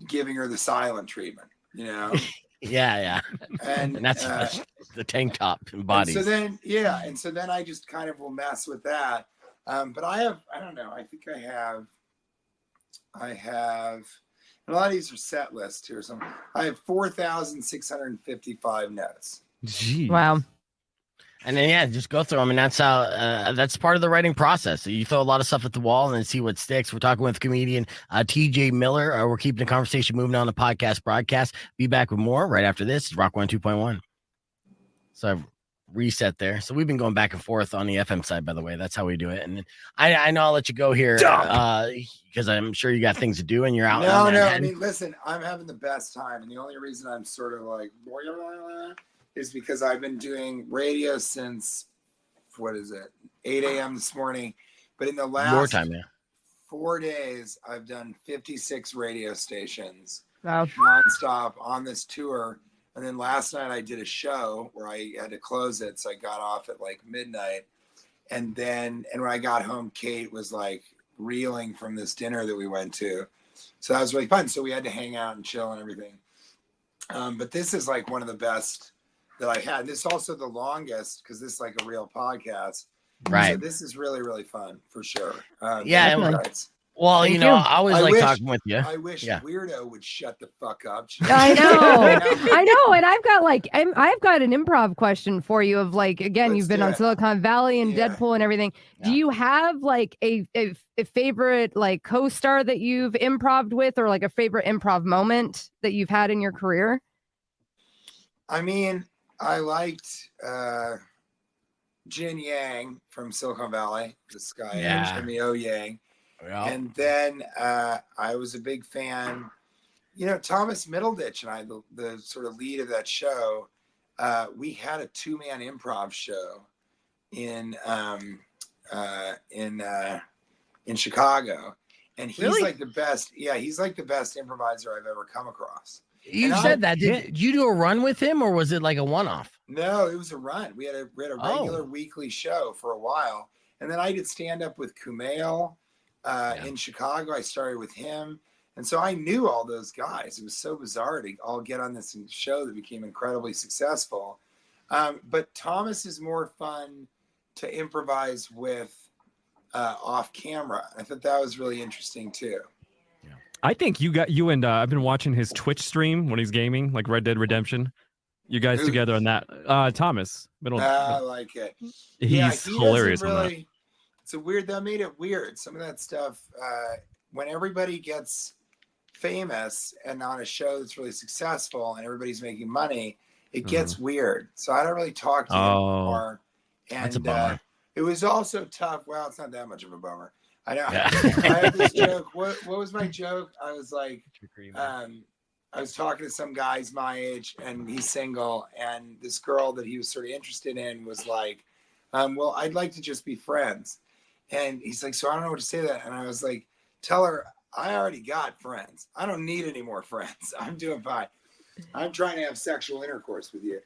giving her the silent treatment, you know? Yeah. And that's the tank top and body. So then, and so then I just kind of will mess with that. But I don't know. I think I have, and a lot of these are set lists here. So I have 4,655 notes. Jeez. Wow. And then, yeah, just go through them. And that's how, that's part of the writing process. So you throw a lot of stuff at the wall and then see what sticks. We're talking with comedian TJ Miller. We're keeping the conversation moving on the podcast broadcast. Be back with more right after this. Rock 102.1. So I've reset there. So we've been going back and forth on the FM side, by the way. That's how we do it. And I know I'll let you go here because I'm sure you got things to do and you're out. No. I mean, listen, I'm having the best time. And the only reason I'm sort of like, is because I've been doing radio since, 8 a.m. this morning. But in the last 4 days, I've done 56 radio stations nonstop on this tour. And then last night I did a show where I had to close it. So I got off at like midnight. And when I got home, Kate was like reeling from this dinner that we went to. So that was really fun. So we had to hang out and chill and everything. But this is like one of the best that I had. This is also the longest because this is like a real podcast. Right. So this is really, really fun for sure. Yeah. Well, you know, I always like talking with you. I wish Weirdo would shut the fuck up. I know. And I've got an improv question for you of like, again, you've been on Silicon Valley and Deadpool and everything. Yeah. Do you have like a favorite like co-star that you've improv'd with or like a favorite improv moment that you've had in your career? I mean, I liked Jin Yang from Silicon Valley. This guy, Jimmy O Yang. Yeah. And then I was a big fan, you know, Thomas Middleditch and I, the sort of lead of that show, we had a 2-man improv show in Chicago. And he's like the best. Yeah, he's like the best improviser I've ever come across. You said that. Did you do a run with him or was it like a one-off? No, it was a run. We had a regular weekly show for a while. And then I did stand up with Kumail. In Chicago, I started with him. And so I knew all those guys. It was so bizarre to all get on this show that became incredibly successful. But Thomas is more fun to improvise with off camera. I thought that was really interesting too. Yeah. I think I've been watching his Twitch stream when he's gaming, like Red Dead Redemption. You guys together on that. Thomas. I like it. He's hilarious on that. That made it weird. Some of that stuff, when everybody gets famous and on a show that's really successful and everybody's making money, it gets weird. So I don't really talk to him anymore. And that's a bummer. It was also tough. Well, it's not that much of a bummer. I know. I had this joke. What was my joke? I was like, I was talking to some guys my age and he's single. And this girl that he was sort of interested in was like, well, I'd like to just be friends. And he's like, so I don't know what to say to that. And I was like, tell her, I already got friends. I don't need any more friends. I'm doing fine. I'm trying to have sexual intercourse with you.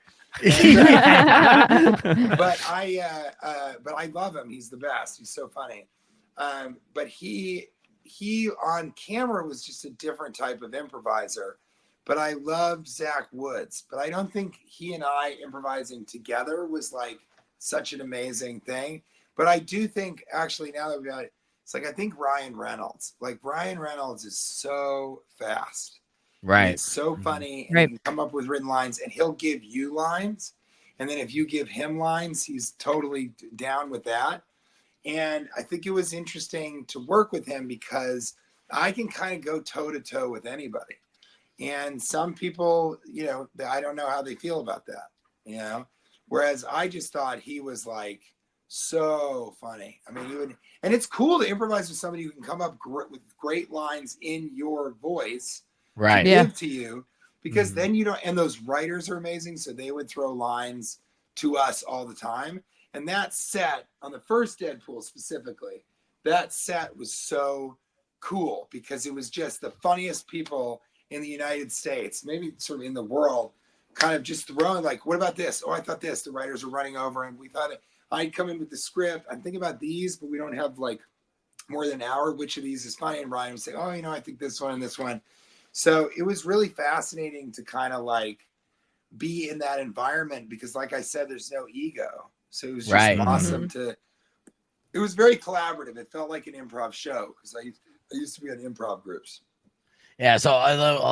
But I love him. He's the best. He's so funny. But he on camera was just a different type of improviser. But I loved Zach Woods. But I don't think he and I improvising together was like such an amazing thing. But I do think, actually, now that we've got it, it's like I think Ryan Reynolds. Like Ryan Reynolds is so fast, right? He's so funny, and right. He can come up with written lines, and he'll give you lines, and then if you give him lines, he's totally down with that. And I think it was interesting to work with him because I can kind of go toe to toe with anybody, and some people, you know, I don't know how they feel about that, you know. Whereas I just thought he was like so funny. I mean, and it's cool to improvise with somebody who can come up with great lines in your voice, right? To give to you, because then you don't. And those writers are amazing, so they would throw lines to us all the time. And that set on the first Deadpool specifically, that set was so cool because it was just the funniest people in the United States, maybe sort of in the world, kind of just throwing like, what about this? Oh, I thought this. The writers were running over, and we thought I'd come in with the script. I'm thinking about these, but we don't have like more than an hour. Which of these is funny? And Ryan would say, oh, you know, I think this one and this one. So it was really fascinating to kind of like be in that environment because, like I said, there's no ego. So it was just awesome it was very collaborative. It felt like an improv show because I used to be in improv groups. Yeah, so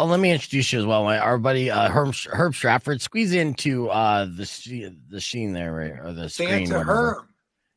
let me introduce you as well. Our buddy Herb Strattford. Squeeze into the scene there, right? Or the screen. Santa Herb.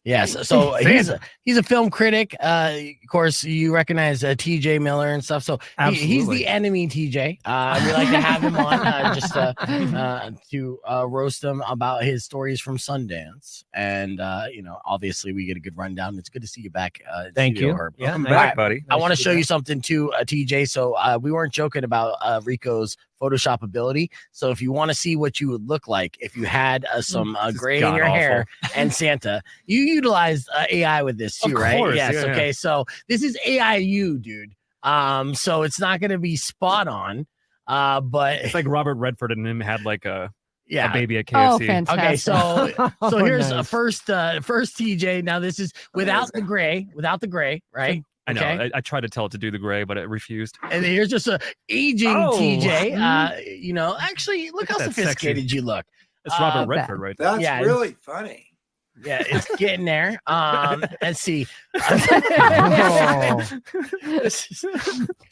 Yes, so he's a film critic. Of course, you recognize TJ Miller and stuff. So he's the enemy TJ. We like to have him on just to roast him about his stories from Sundance. And obviously we get a good rundown. It's good to see you back. Thank you, Herb. Welcome back, buddy. I want to show you something too, TJ. So we weren't joking about Rico's Photoshop ability. So if you want to see what you would look like if you had some gray in your hair and Santa, you utilized AI with this too, right? Course, yes. Yeah. Okay. So this is AI dude. So it's not going to be spot on. But it's like Robert Redford and him had like a baby at KFC. Oh, fantastic. Okay, so here's nice. a first TJ. Now this is without the gray, right? I know. Okay. I tried to tell it to do the gray, but it refused. And then here's just a aging TJ. Actually, look how that sophisticated sexy. you look. It's Robert Redford right there. That's really funny. Yeah, it's getting there. Let's see.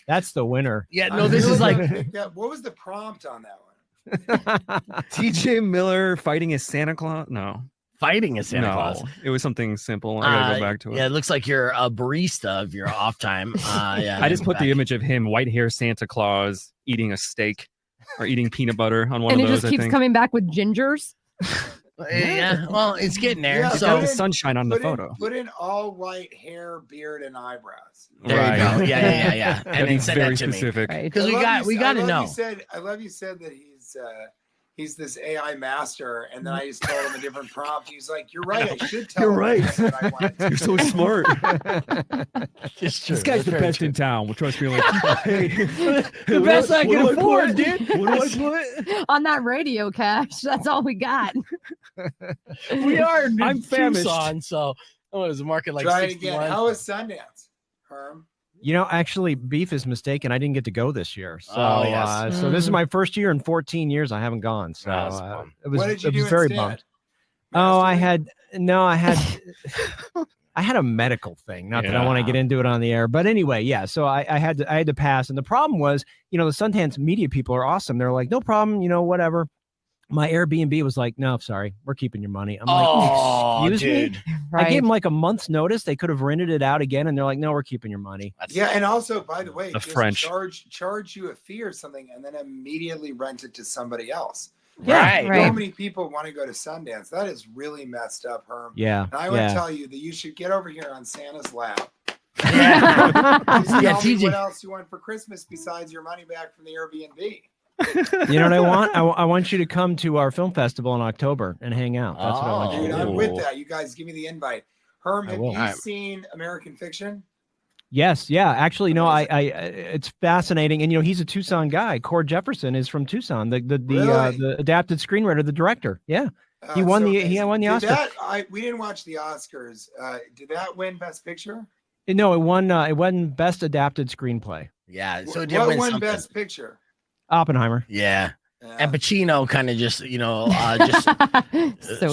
That's the winner. Yeah, no, this is like what was the prompt on that one? TJ Miller fighting as Santa Claus? No. Fighting a Santa Claus. It was something simple. I gotta go back to it. Yeah, it looks like you're a barista of your off time. Yeah, I just put the image of him, white hair Santa Claus, eating a steak or eating peanut butter on one and of those. And it just keeps coming back with gingers. Yeah, well, it's getting there. Yeah, so the sunshine on the photo. Put in all white hair, beard, and eyebrows. There you go. Yeah. And then send very that to specific. Because we got to know. I love you said that he's this AI master, and then I just told him a different prompt. He's like, "You're right. I should tell." You're right. What I wanted to You're so smart. This guy's the best in town. Well, trust me. Like, hey, the best I can afford, dude. What do I put on that radio cash? That's all we got. We are. I'm famished. Tucson, so is the market like? Try it again. How was Sundance, Herm? Actually, Beef is mistaken. I didn't get to go this year. So, so this is my first year in 14 years. I haven't gone. So it was, what did you it was do very instead? bummed. Oh, I had a medical thing. Not that I want to get into it on the air, but anyway, yeah. So I had to pass, and the problem was, the Sundance media people are awesome. They're like, no problem, whatever. My Airbnb was like, no, sorry, we're keeping your money. I'm like, excuse me? Right. I gave them like a month's notice. They could have rented it out again, and they're like, no, we're keeping your money. Yeah, and also, by the way, just French charge you a fee or something, and then immediately rent it to somebody else. Yeah, right. So many people want to go to Sundance. That is really messed up, Herm. Yeah. And I would tell you that you should get over here on Santa's lap. Yeah. Tell me what else you want for Christmas besides your money back from the Airbnb. You know what I want? I want you to come to our film festival in October and hang out. That's what I want you to Dude, do. I'm with that. You guys give me the invite. Herm, have you seen American Fiction? Yes, yeah. Actually, no, I it's fascinating. And he's a Tucson guy. Cord Jefferson is from Tucson, the adapted screenwriter, the director. Yeah. He won the Oscar. We didn't watch the Oscars. Did that win Best Picture? No, it won Best Adapted Screenplay. Yeah. So it what won Best Picture? Oppenheimer. Yeah. And Pacino kind of just, so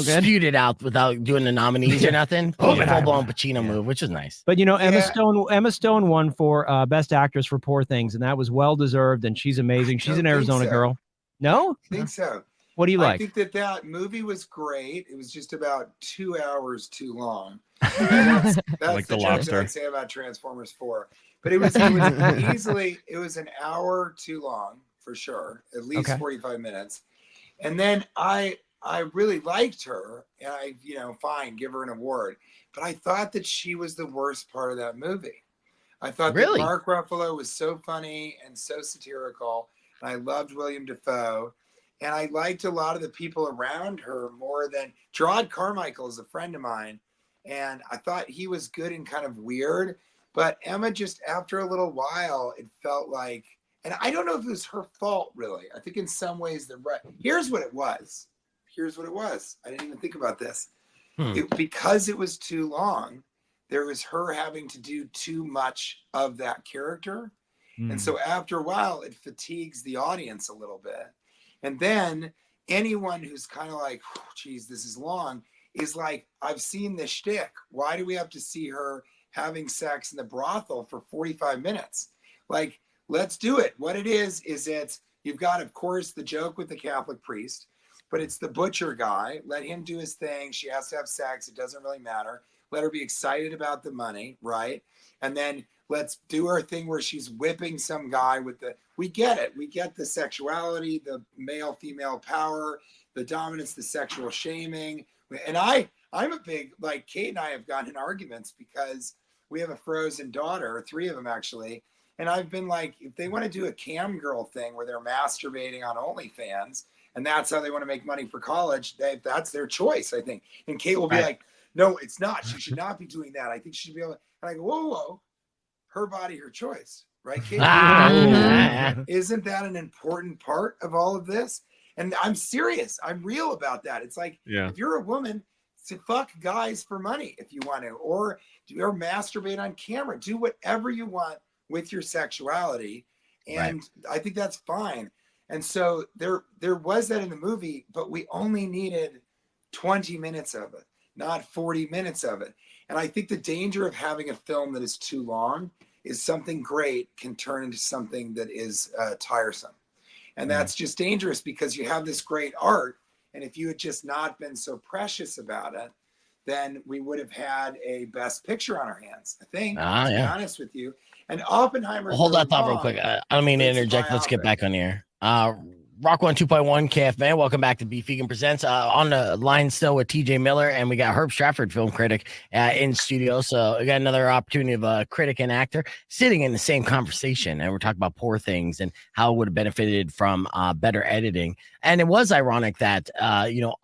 good. spewed it out without doing the nominees or nothing. Full blown Pacino move, which is nice. But Emma Stone won for Best Actress for Poor Things, and that was well deserved. And she's amazing. She's an Arizona girl. No, I think so. What do you like? I think that movie was great. It was just about 2 hours too long. That's like the The joke Lobster. that I say about Transformers 4. But it was an hour too long. For sure, at least 45 minutes. And then I really liked her, and fine, give her an award. But I thought that she was the worst part of that movie. I thought that Mark Ruffalo was so funny and so satirical, and I loved William Dafoe. And I liked a lot of the people around her more than Gerard Carmichael is a friend of mine. And I thought he was good and kind of weird. But Emma, just after a little while, it felt like, and I don't know if it was her fault, really. I think in some ways here's what it was. I didn't even think about this. Because it was too long, there was her having to do too much of that character. And so after a while, it fatigues the audience a little bit. And then anyone who's kind of like, geez, this is long, is like, I've seen this shtick. Why do we have to see her having sex in the brothel for 45 minutes? Like, let's do it. What it is you've got, of course, the joke with the Catholic priest, but it's the butcher guy. Let him do his thing. She has to have sex. It doesn't really matter. Let her be excited about the money, right? And then let's do our thing where she's whipping some guy we get it. We get the sexuality, the male-female power, the dominance, the sexual shaming. And I'm a big, like, Kate and I have gotten in arguments because we have a frozen daughter, 3 of them actually. And I've been like, if they want to do a cam girl thing where they're masturbating on OnlyFans and that's how they want to make money for college, that's their choice, I think. And Kate will be like, no, it's not. She should not be doing that. I think she should be able to. And I go, whoa, her body, her choice, right, Kate? Isn't that an important part of all of this? And I'm serious. I'm real about that. It's like, if you're a woman, fuck guys for money if you want to, or masturbate on camera. Do whatever you want with your sexuality. And I think that's fine. And so there was that in the movie, but we only needed 20 minutes of it, not 40 minutes of it. And I think the danger of having a film that is too long is something great can turn into something that is tiresome. And that's just dangerous because you have this great art. And if you had just not been so precious about it, then we would have had a best picture on our hands, I think, to be honest with you. And Oppenheimer. Hold that thought real quick. I don't mean to interject. Let's get back on the air. Rock 1 2.1 KFMA. Welcome back to Beef Vegan Presents. On the line still with TJ Miller, and we got Herb Strattford, film critic, in studio. So we got another opportunity of a critic and actor sitting in the same conversation, and we're talking about Poor Things and how it would have benefited from better editing. And it was ironic that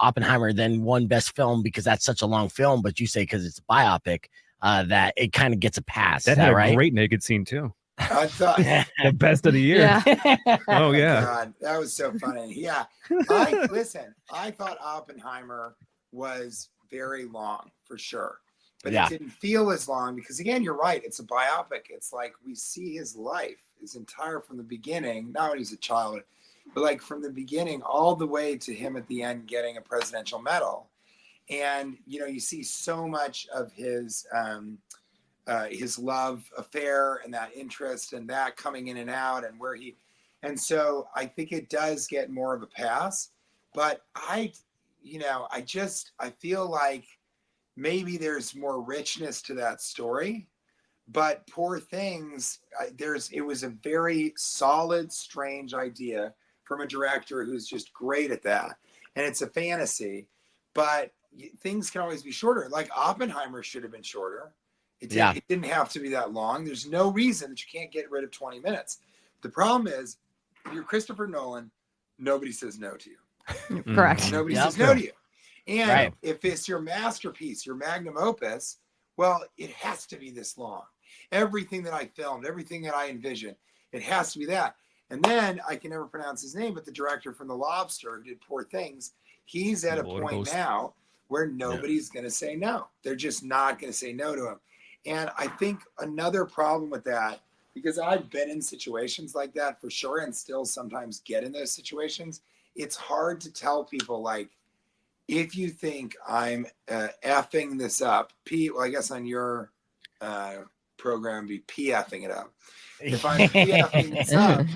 Oppenheimer then won Best Film because that's such a long film, but you say because it's a biopic that it kind of gets a pass. That had a great naked scene too. I thought the best of the year. Yeah. Oh yeah. God, that was so funny. Yeah. I thought Oppenheimer was very long for sure, but it didn't feel as long because again, you're right. It's a biopic. It's like we see his life, his entire from the beginning, not when he's a child, but like from the beginning all the way to him at the end getting a presidential medal. And, you see so much of his love affair and that interest and that coming in and out and and so I think it does get more of a pass, but I feel like maybe there's more richness to that story, but Poor Things, it was a very solid, strange idea from a director who's just great at that. And it's a fantasy, but things can always be shorter. Like Oppenheimer should have been shorter. It didn't have to be that long. There's no reason that you can't get rid of 20 minutes. The problem is, if you're Christopher Nolan, nobody says no to you. Correct. Nobody says no to you. And if it's your masterpiece, your magnum opus, well, it has to be this long. Everything that I filmed, everything that I envisioned, it has to be that. And then I can never pronounce his name, but the director from The Lobster who did Poor Things, he's at a point now where nobody's going to say no. They're just not going to say no to him. And I think another problem with that, because I've been in situations like that for sure, and still sometimes get in those situations, it's hard to tell people, like, if you think I'm effing this up, I guess on your program, be PFing it up. If I'm PFing this up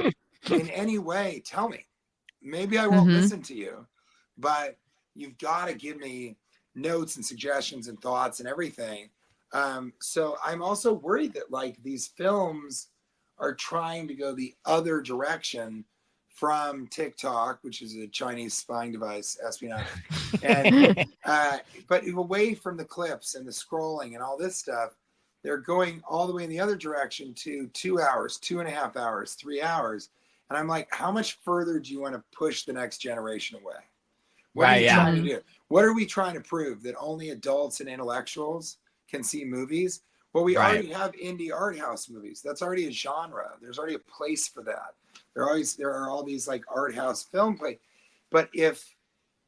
in any way, tell me. Maybe I won't listen to you, but you've got to give me notes and suggestions and thoughts and everything. So I'm also worried that like these films are trying to go the other direction from TikTok, which is a Chinese spying device, espionage, and but away from the clips and the scrolling and all this stuff. They're going all the way in the other direction to 2 hours, 2.5 hours, 3 hours. And I'm like, how much further do you want to push the next generation away? What are you trying to do? What are we trying to prove? That only adults and intellectuals can see movies? Well, we already have indie art house movies. That's already a genre. There's already a place for that. There are all these like art house film play. But if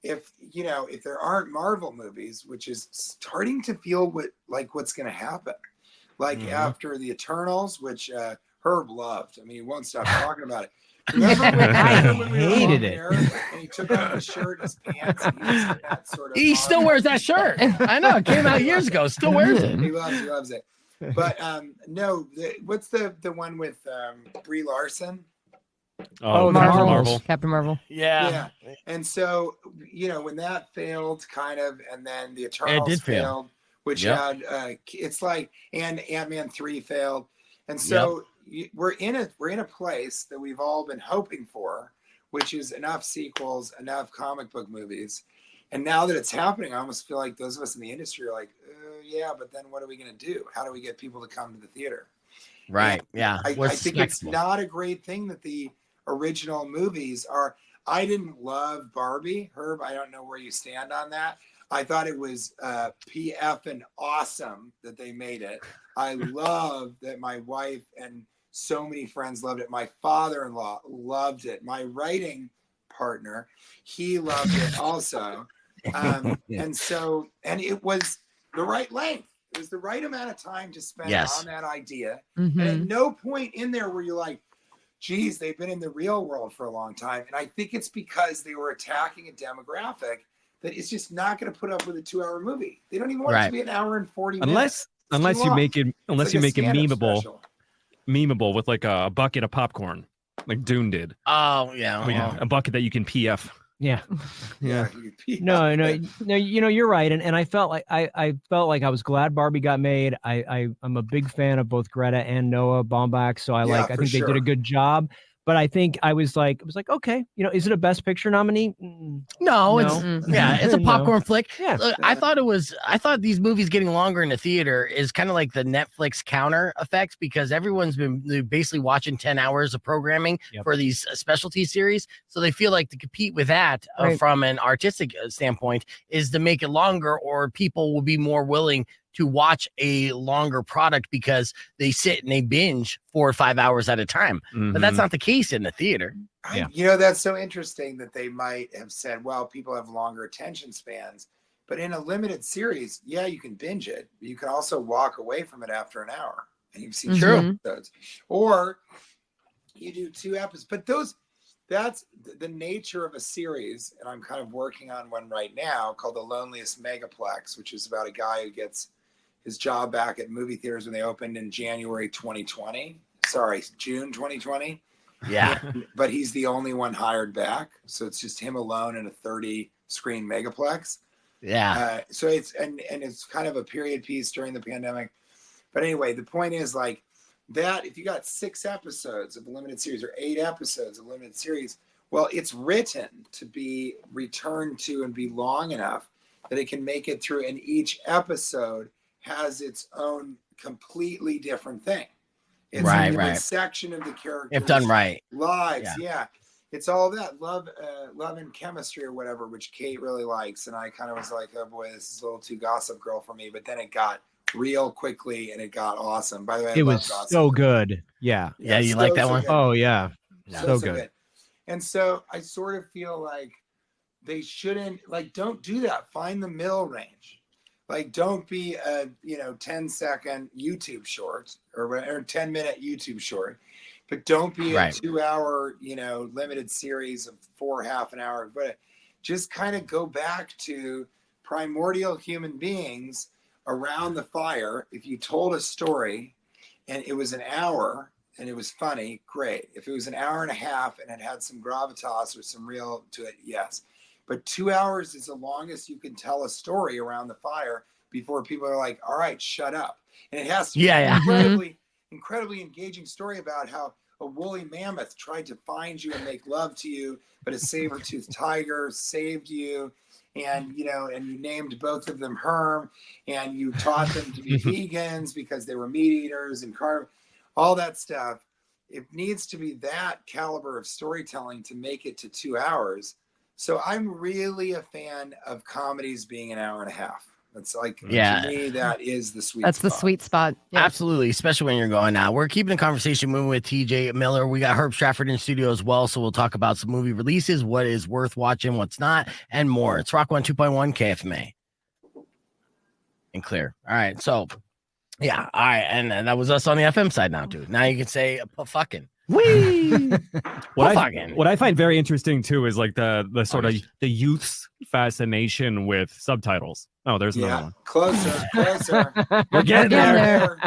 there aren't Marvel movies, which is starting to feel what's going to happen, like after the Eternals, which Herb loved. I mean, he won't stop talking about it. Remember when we hated it. And he took off his shirt and his pants. And he was in that sort of he still wears that shirt. I know. It came out years ago. Still wears it. He loves it. But no, what's the one with Brie Larson? Oh, Marvel. Captain Marvel. Yeah. And so, when that failed, kind of, and then the Eternals did fail. failed, which had it's like, and Ant-Man 3 failed, and so we're in a place that we've all been hoping for, which is enough sequels, enough comic book movies, and now that it's happening, I almost feel like those of us in the industry are like, yeah, but then what are we going to do? How do we get people to come to the theater? Right. And Yeah. I think it's not a great thing that the original movies are. I didn't love Barbie. Herb, I don't know where you stand on that. I thought it was PF and awesome that they made it. I love that my wife and so many friends loved it. My father-in-law loved it. My writing partner, he loved it also. And it was the right length. It was the right amount of time to spend on that idea. Mm-hmm. And at no point in there were you like, geez, they've been in the real world for a long time. And I think it's because they were attacking a demographic that is just not going to put up with a 2-hour movie. They don't even want it to be an hour and 40 minutes. Unless you make it memeable. Special. Memeable with like a bucket of popcorn, like Dune did. Oh yeah. A bucket that you can PF. Yeah. Yeah. No, you're right. And I felt like I felt like I was glad Barbie got made. I'm a big fan of both Greta and Noah Baumbach. So I think they did a good job. But I think I was like, okay, is it a Best Picture nominee? No, it's a popcorn flick. Yeah. Look, I thought these movies getting longer in the theater is kind of like the Netflix counter effects, because everyone's been basically watching 10 hours of programming for these specialty series. So they feel like to compete with that from an artistic standpoint is to make it longer, or people will be more willing to watch a longer product because they sit and they binge 4 or 5 hours at a time. Mm-hmm. But that's not the case in the theater. That's so interesting that they might have said, well, people have longer attention spans, but in a limited series, you can binge it. But you can also walk away from it after an hour and you've seen 2 episodes, or you do 2 episodes, but that's the nature of a series. And I'm kind of working on one right now called The Loneliest Megaplex, which is about a guy who gets his job back at movie theaters when they opened in June 2020. Yeah. But he's the only one hired back. So it's just him alone in a 30-screen megaplex. Yeah. So it's kind of a period piece during the pandemic. But anyway, the point is like that, if you got 6 episodes of a limited series or 8 episodes of a limited series, well, it's written to be returned to and be long enough that it can make it through, and each episode has its own completely different thing. It's a different section of the character. If done right. Lives, It's all that love and chemistry or whatever, which Kate really likes. And I kind of was like, oh boy, this is a little too Gossip Girl for me. But then it got real quickly and it got awesome. By the way, it was so good. Yeah. Yeah, you like that one? Good. Oh yeah. So good. And so I sort of feel like they shouldn't, don't do that. Find the middle range. Don't be a 10-second YouTube short or 10-minute YouTube short, but don't be a 2-hour limited series of 4 half an hour. But just kind of go back to primordial human beings around the fire. If you told a story and it was an hour and it was funny, great. If it was an hour and a half and it had some gravitas or some real to it, yes. But 2 hours is the longest you can tell a story around the fire before people are like, all right, shut up. And it has to be an incredibly engaging story about how a woolly mammoth tried to find you and make love to you, but a saber-toothed tiger saved you. And, and you named both of them Herm, and you taught them to be vegans because they were meat eaters and all that stuff. It needs to be that caliber of storytelling to make it to 2 hours. So I'm really a fan of comedies being an hour and a half. That's to me, that is the sweet spot. That's the sweet spot. Yeah. Absolutely. Especially when you're going out. We're keeping the conversation moving with TJ Miller. We got Herb Strattford in studio as well. So we'll talk about some movie releases, what is worth watching, what's not, and more. It's Rock 102.1 KFMA. And clear. All right. So, yeah. All right. And that was us on the FM side now, dude. Now you can say fucking. Whee! What I find very interesting too is like the sort of the youth's fascination with subtitles. Oh, there's another one. Closer. We're getting there.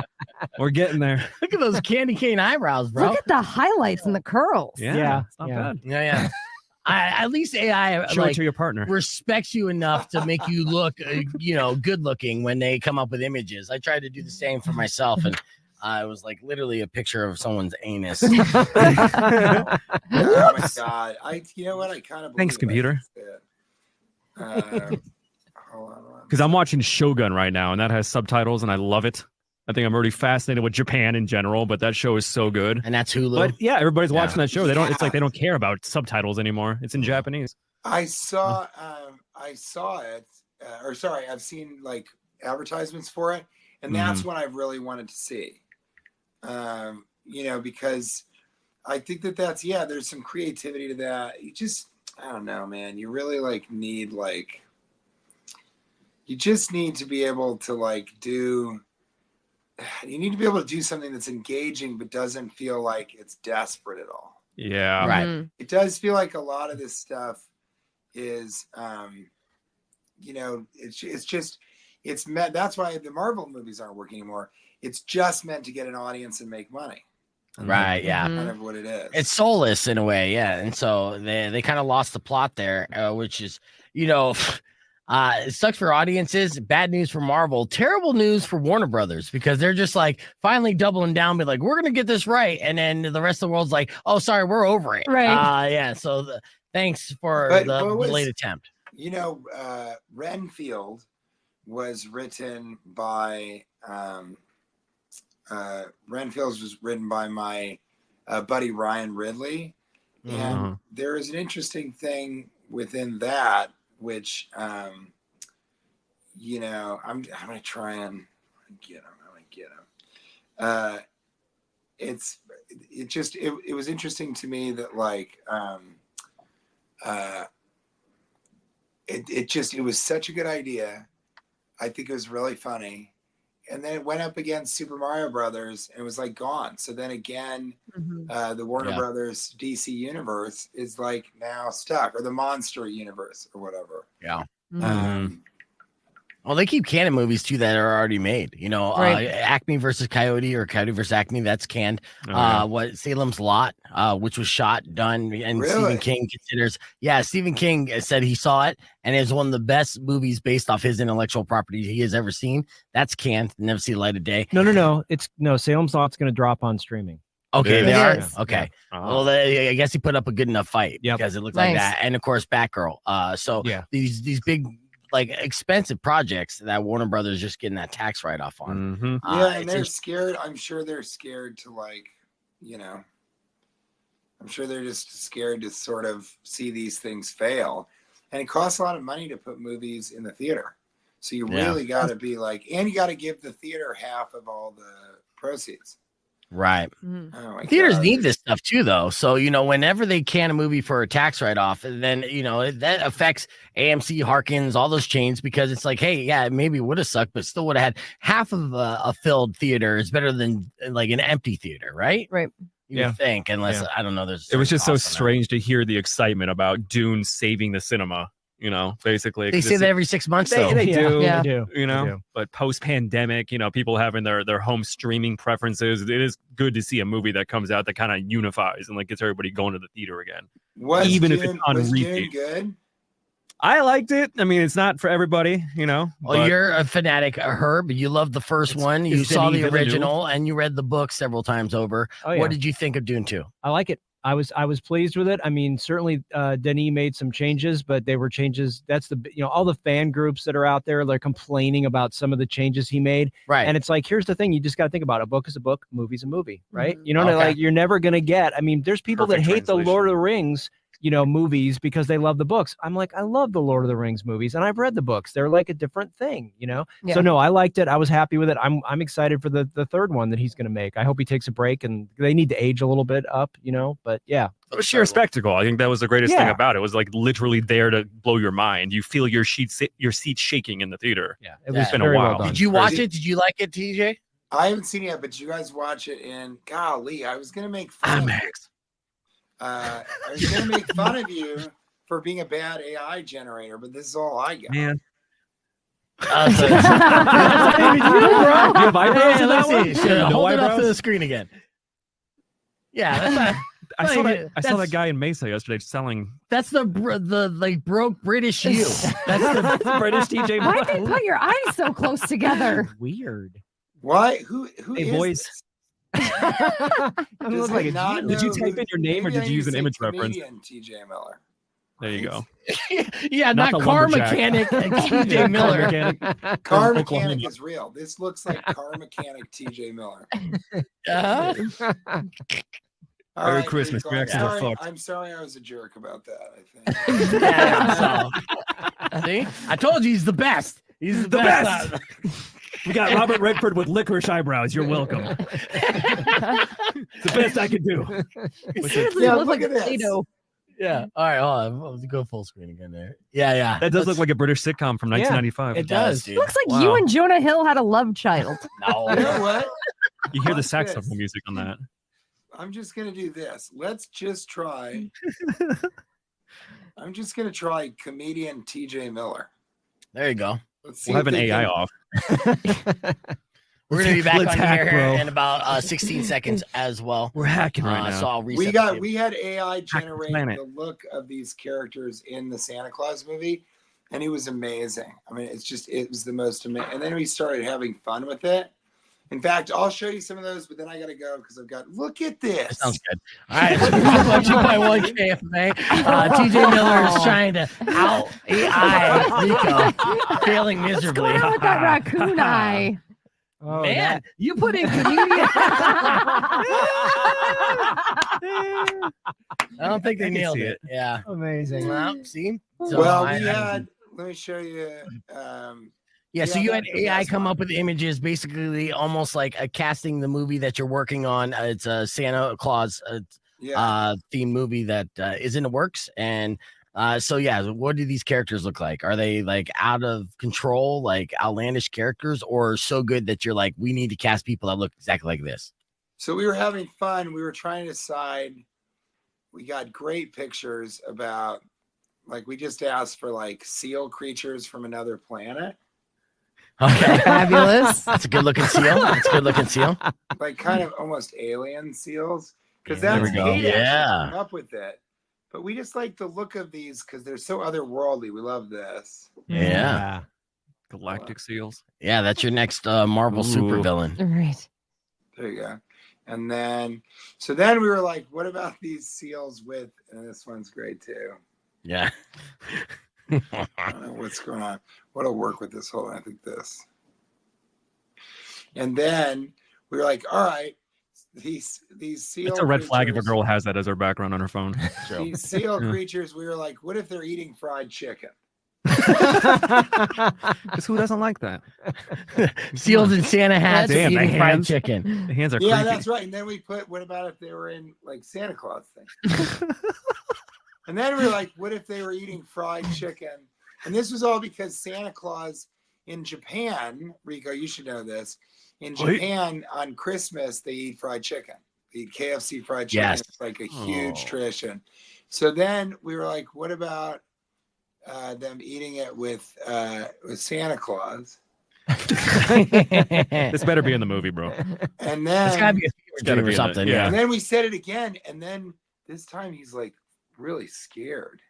We're getting there. Look at those candy cane eyebrows, bro. Look at the highlights and the curls. Yeah. It's not bad. Yeah. At least AI Show it to your partner. respects you enough to make you look, good looking when they come up with images. I tried to do the same for myself, and it was like literally a picture of someone's anus. Oh my god! You know what? I kind of Thanks, computer. Hold on. Because I'm watching Shogun right now, and that has subtitles, and I love it. I think I'm already fascinated with Japan in general, but that show is so good. And that's Hulu. But yeah, everybody's watching that show. They don't. It's like they don't care about subtitles anymore. It's in Japanese. I saw it. I've seen like advertisements for it, and that's what I really wanted to see. Because I think that's there's some creativity to that. I don't know, man. You really you just need to be able to do something that's engaging, but doesn't feel like it's desperate at all. Yeah. Right. Mm-hmm. It does feel like a lot of this stuff is, it's meant, that's why the Marvel movies aren't working anymore. It's just meant to get an audience and make money. Right. Yeah. Kind of what it is. It's soulless in a way. Yeah. And so they kind of lost the plot there, which is, it sucks for audiences. Bad news for Marvel. Terrible news for Warner Brothers, because they're just finally doubling down, be like, we're going to get this right. And then the rest of the world's like, oh, sorry, we're over it. Right. Yeah. So thanks for the late attempt. Renfield was written by my buddy Ryan Ridley. And there is an interesting thing within that, which I'm gonna try and get him. It was interesting to me that it was such a good idea. I think it was really funny, and then it went up against Super Mario Brothers and it was gone. So then again, the Warner Brothers DC universe is now stuck, or the Monster universe or whatever. Yeah. Well, they keep canon movies too that are already made. Acme versus Coyote, or Coyote versus Acme, that's canned. Salem's Lot, which was shot, done, and Really? Stephen King considers. Yeah, Stephen King said he saw it, and it's one of the best movies based off his intellectual property he has ever seen. That's canned, never see the light of day. No. Salem's Lot's going to drop on streaming. Okay, they It are. is. Okay. Yeah. Well, I guess he put up a good enough fight, Yep. because it looked like Nice. that, and of course Batgirl. So these big expensive projects that Warner Brothers just getting that tax write off on. And they're scared. I'm sure they're scared to I'm sure they're just scared to sort of see these things fail. And it costs a lot of money to put movies in the theater. So you really got to be and you got to give the theater half of all the proceeds. Right. Mhm. Oh my Theaters God. need this stuff too, though. So, whenever they can a movie for a tax write-off, then, that affects AMC, Harkins, all those chains, because it's hey, yeah, maybe it would have sucked, but still would have had half of a filled theater is better than an empty theater, right? Right. You would think, unless, I don't know. It was just so strange to hear the excitement about Dune saving the cinema. Basically. They say that every 6 months, though. They do. Yeah. They do. But post-pandemic, people having their home streaming preferences, it is good to see a movie that comes out that kind of unifies and gets everybody going to the theater again. Even if it's on repeat. Good? I liked it. I mean, it's not for everybody, Well, you're a fanatic, Herb. You loved the first one. You saw the original, and you read the book several times over. Oh, yeah. What did you think of Dune 2? I like it. I was pleased with it. I mean, certainly Denis made some changes, but they were changes. That's all the fan groups that are out there, they're complaining about some of the changes he made. Right. And it's here's the thing. You just got to think about it. A book is a book, movie's a movie, right? Mhm. You know, you're never going to get, I mean, there's people Perfect that hate translation. the Lord of the Rings, movies because they love the books. I'm I love the Lord of the Rings movies and I've read the books. They're a different thing, Yeah. So no, I liked it. I was happy with it. I'm excited for the third one that he's going to make. I hope he takes a break, and they need to age a little bit up, but yeah. It was sheer spectacle. I think that was the greatest thing about it. It was literally there to blow your mind. You feel your seat shaking in the theater. Yeah. It was been a very while. well done. Did you watch it? Did you like it, TJ? I haven't seen it yet, but you guys watch it. And golly, I was gonna make fun of you. I was gonna make fun of you for being a bad AI generator, but this is all I got. Man. That's not even you, bro. Do you have eyebrows in that let's one? see. No Hold it up eyebrows? to the screen again. Yeah, that's not. I saw that guy in Mesa yesterday selling. That's the like broke British you. That's the British TJ. Why'd they put your eyes so close together? Weird. Why? Who Hey, is boys. this? Look like a not genius. Did you know type who- in your name or maybe did I you use need an to image say reference? comedian TJ Miller. There you go. yeah, not the car lumberjack. mechanic TJ Miller. Car Oklahoma. mechanic is real. This looks like car mechanic TJ Miller. All Merry right, Christmas. Rico, We I'm actually sorry, fucked. I'm sorry I was a jerk about that, I think. See, I told you he's the best. He's the best. best. We got Robert Redford with licorice eyebrows. You're welcome. It's the best I can do. Seriously, Yeah, look look like at this. Play-Doh. Yeah. All right, hold on. Let's go full screen again there. Yeah. That does look like a British sitcom from 1995. It does. Dude. Looks like Wow. you and Jonah Hill had a love child. No. You know what? You hear the Watch saxophone this. music on that. I'm just gonna do this. Let's just try. I'm just gonna try comedian TJ Miller. There you go. Let's see. We'll have if an they AI can- off. We're gonna be back Let's on hack, here bro. in about 16 seconds as well. We're hacking right now. So I'll reset. We had AI generate planet. the look of these characters in the Santa Claus movie, and it was amazing. I mean, it was the most amazing. And then we started having fun with it. In fact, I'll show you some of those, but then I gotta go because I've got. Look at this. That sounds good. All right, 2.1 KFMA. TJ Miller is trying to out AI Rico, failing What's miserably. going on with that raccoon eye? Oh, Man, you put in comedian. I don't think they I can nailed see it. it. Yeah. amazing. Well, see. So Well, I- we had. Let me show you. Yeah, so Yeah, you had that's the AI best come one. up with images, basically almost like a casting the movie that you're working on. It's a Santa Claus themed movie that is in the works, and so yeah, what do these characters look like? Are they like out of control, like outlandish characters, or so good that you're like, we need to cast people that look exactly like this? So we were having fun. We were trying to decide. We got great pictures about, like, we just asked for like seal creatures from another planet. Okay, Fabulous. that's a good looking seal. That's a good looking seal. Like kind of almost alien seals, because Yeah, there that's we go. Kate actually Yeah. came up with it. But we just like the look of these because they're so otherworldly. We love this. Yeah. Galactic seals. Yeah, that's your next Marvel Ooh. supervillain. Right. There you go. And then, so then we were like, what about these seals with? And this one's great too. Yeah. I don't know what's going on. What'll work with this? Hold on, I think this. And then we were like, all right, these seal. It's a red flag if a creatures- girl has that as her background on her phone. These seal Yeah. creatures, we were like, what if they're eating fried chicken? Because who doesn't like that? Seals in Santa hats Damn, the eating fried hands. chicken. The hands are Yeah, creepy. that's right. And then we put, what about if they were in like Santa Claus thing? And then we were like, what if they were eating fried chicken? And this was all because Santa Claus in Japan, Rico, you should know this. In Japan, on Christmas, they eat fried chicken. They eat KFC fried chicken. Yes. It's like a huge Oh. tradition. So then we were like, what about them eating it with Santa Claus? This better be in the movie, bro. And It's gotta then, be a It's gotta fever dream be or in something. it, yeah. and then we said it again. And then this time he's like really scared.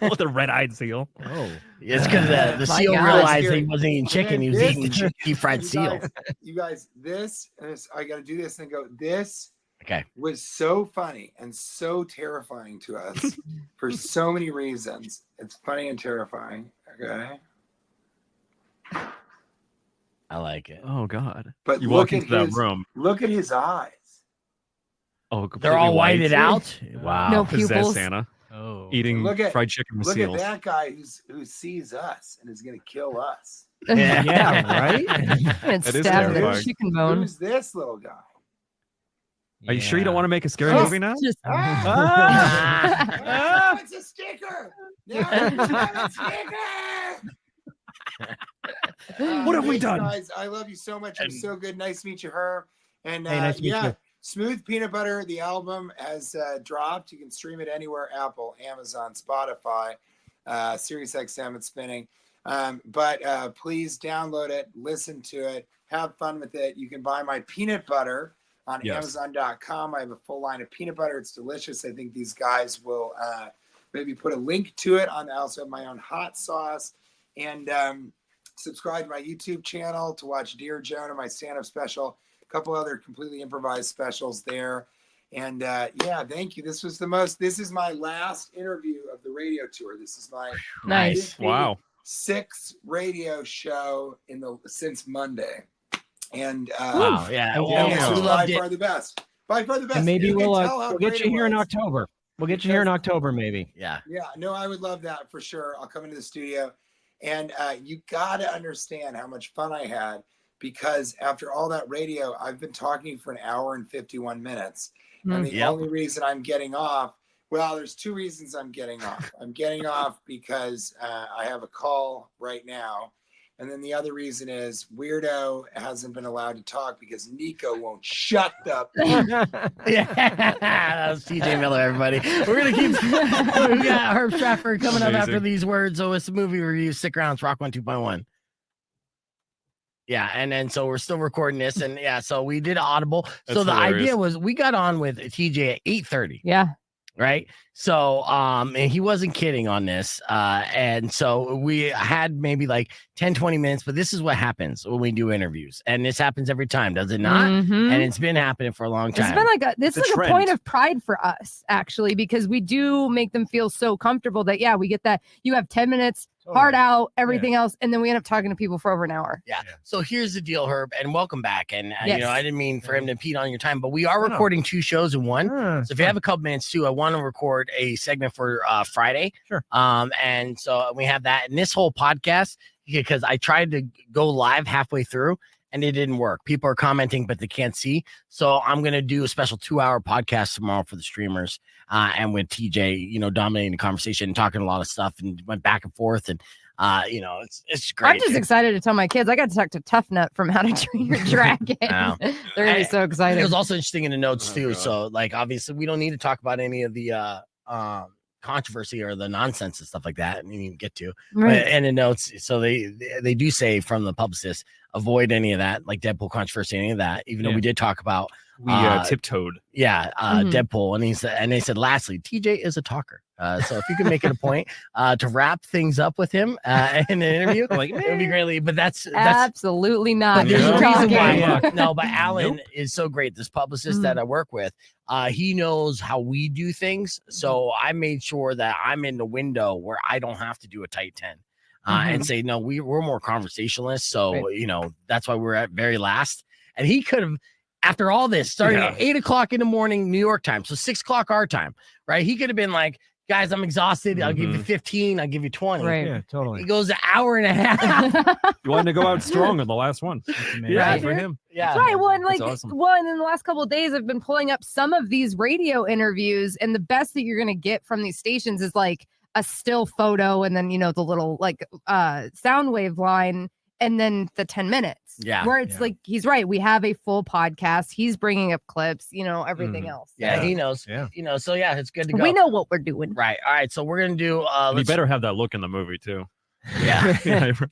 With the red-eyed seal. Oh, It's because the My seal God. realized that he wasn't eating chicken; he was This- eating deep fried seal. You guys, this, and this, I got to do this and go. This Okay. was so funny and so terrifying to us for so many reasons. It's funny and terrifying. Okay, I like it. Oh God! but You look walk at into that his room. look at his eyes. Oh, They're all completely whited white. out. Wow. No Possessed pupils. Santa oh. eating Look at- fried chicken with Look seals. at that guy who sees us and is going to kill us. Yeah, right? And That is stab the terrifying. chicken bone. Who's this little guy? Are you sure you don't want to make a scary Oh. movie now? Just Ah, it's a sticker. No, it's not a sticker. What have we done? Guys, I love you so much. You're so good. Nice to meet you, Herb. And hey, nice to meet you. Smooth Peanut Butter, the album has dropped. You can stream it anywhere: Apple, Amazon, Spotify, SiriusXM. It's spinning. But please download it, listen to it, have fun with it. You can buy my peanut butter on Amazon.com. I have a full line of peanut butter. It's delicious. I think these guys will maybe put a link to it. I also have my own hot sauce. And subscribe to my YouTube channel to watch Dear Jonah, my stand-up special. A couple other completely improvised specials there. And thank you. This is my last interview of the radio tour. This is my nice. Wow. 6th radio show since Monday. And wow, yeah. By far the best. By far the best. And maybe we'll get you here in October. We'll get you here in October, maybe. Yeah. Yeah. No, I would love that for sure. I'll come into the studio. And you got to understand how much fun I had, because after all that radio, I've been talking for an hour and 51 minutes. And the only reason I'm getting off, well, there's 2 reasons I'm getting off. I'm getting off because I have a call right now. And then the other reason is Weirdo hasn't been allowed to talk because Nico won't shut up. Yeah, that was TJ Miller, everybody. We're going to keep, we got Herb Strattford coming up after these words. So it's a movie review. Stick around. It's Rock 102.1. Yeah, and then so we're still recording this. And so we did Audible. That's so the hilarious. idea was we got on with TJ at 8:30. Yeah. Right. So, and he wasn't kidding on this. And so we had maybe like 10, 20 minutes, but this is what happens when we do interviews. And this happens every time, does it not? Mm-hmm. And it's been happening for a long time. It's been like this is like a point of pride for us, actually, because we do make them feel so comfortable that, we get that you have 10 minutes, hard out, everything else. And then we end up talking to people for over an hour. Yeah. So here's the deal, Herb, and welcome back. And, I didn't mean for him to impede on your time, but we are recording 2 shows in one. So if you have a couple minutes too, I want to record a segment for Friday. Sure. And so we have that. And this whole podcast, because I tried to go live halfway through and it didn't work. People are commenting, but they can't see. So I'm going to do a special 2-hour podcast tomorrow for the streamers and with TJ, dominating the conversation and talking a lot of stuff and went back and forth. And, it's great. I'm just excited to tell my kids. I got to talk to Tough Nut from How to Train Your Dragon. They're going to be so excited. It was also interesting in the notes too. God. So like, obviously we don't need to talk about any of the controversy or the nonsense and stuff like that. And you need to get to and the notes. So they do say from the publicist, avoid any of that, like Deadpool controversy, any of that, even though we did talk about we tiptoed. Deadpool. And they said, lastly, TJ is a talker. So if you can make it a point to wrap things up with him in an interview, it would be greatly. But that's absolutely not. There's a reason why. No, but Alan is so great. This publicist that I work with, he knows how we do things. So I made sure that I'm in the window where I don't have to do a tight 10 and say, no, we're more conversationalists. So, that's why we're at very last. And he could have, after all this, starting at 8 o'clock in the morning, New York time. So 6 o'clock our time, right? He could have been like, guys, I'm exhausted. I'll give you 15. I'll give you 20. Right. Yeah, totally. He goes an hour and a half. You wanted to go out strong on the last one. Right. For him. Yeah. That's right. Well, and awesome. in the last couple of days, I've been pulling up some of these radio interviews, and the best that you're going to get from these stations is like a still photo and then, the little sound wave line and then the 10 minutes. Yeah. Where it's like, he's right. We have a full podcast. He's bringing up clips, everything else. Yeah, he knows. Yeah. So it's good to go. We know what we're doing. Right. All right. So we're going to do. You better have that look in the movie too. Yeah.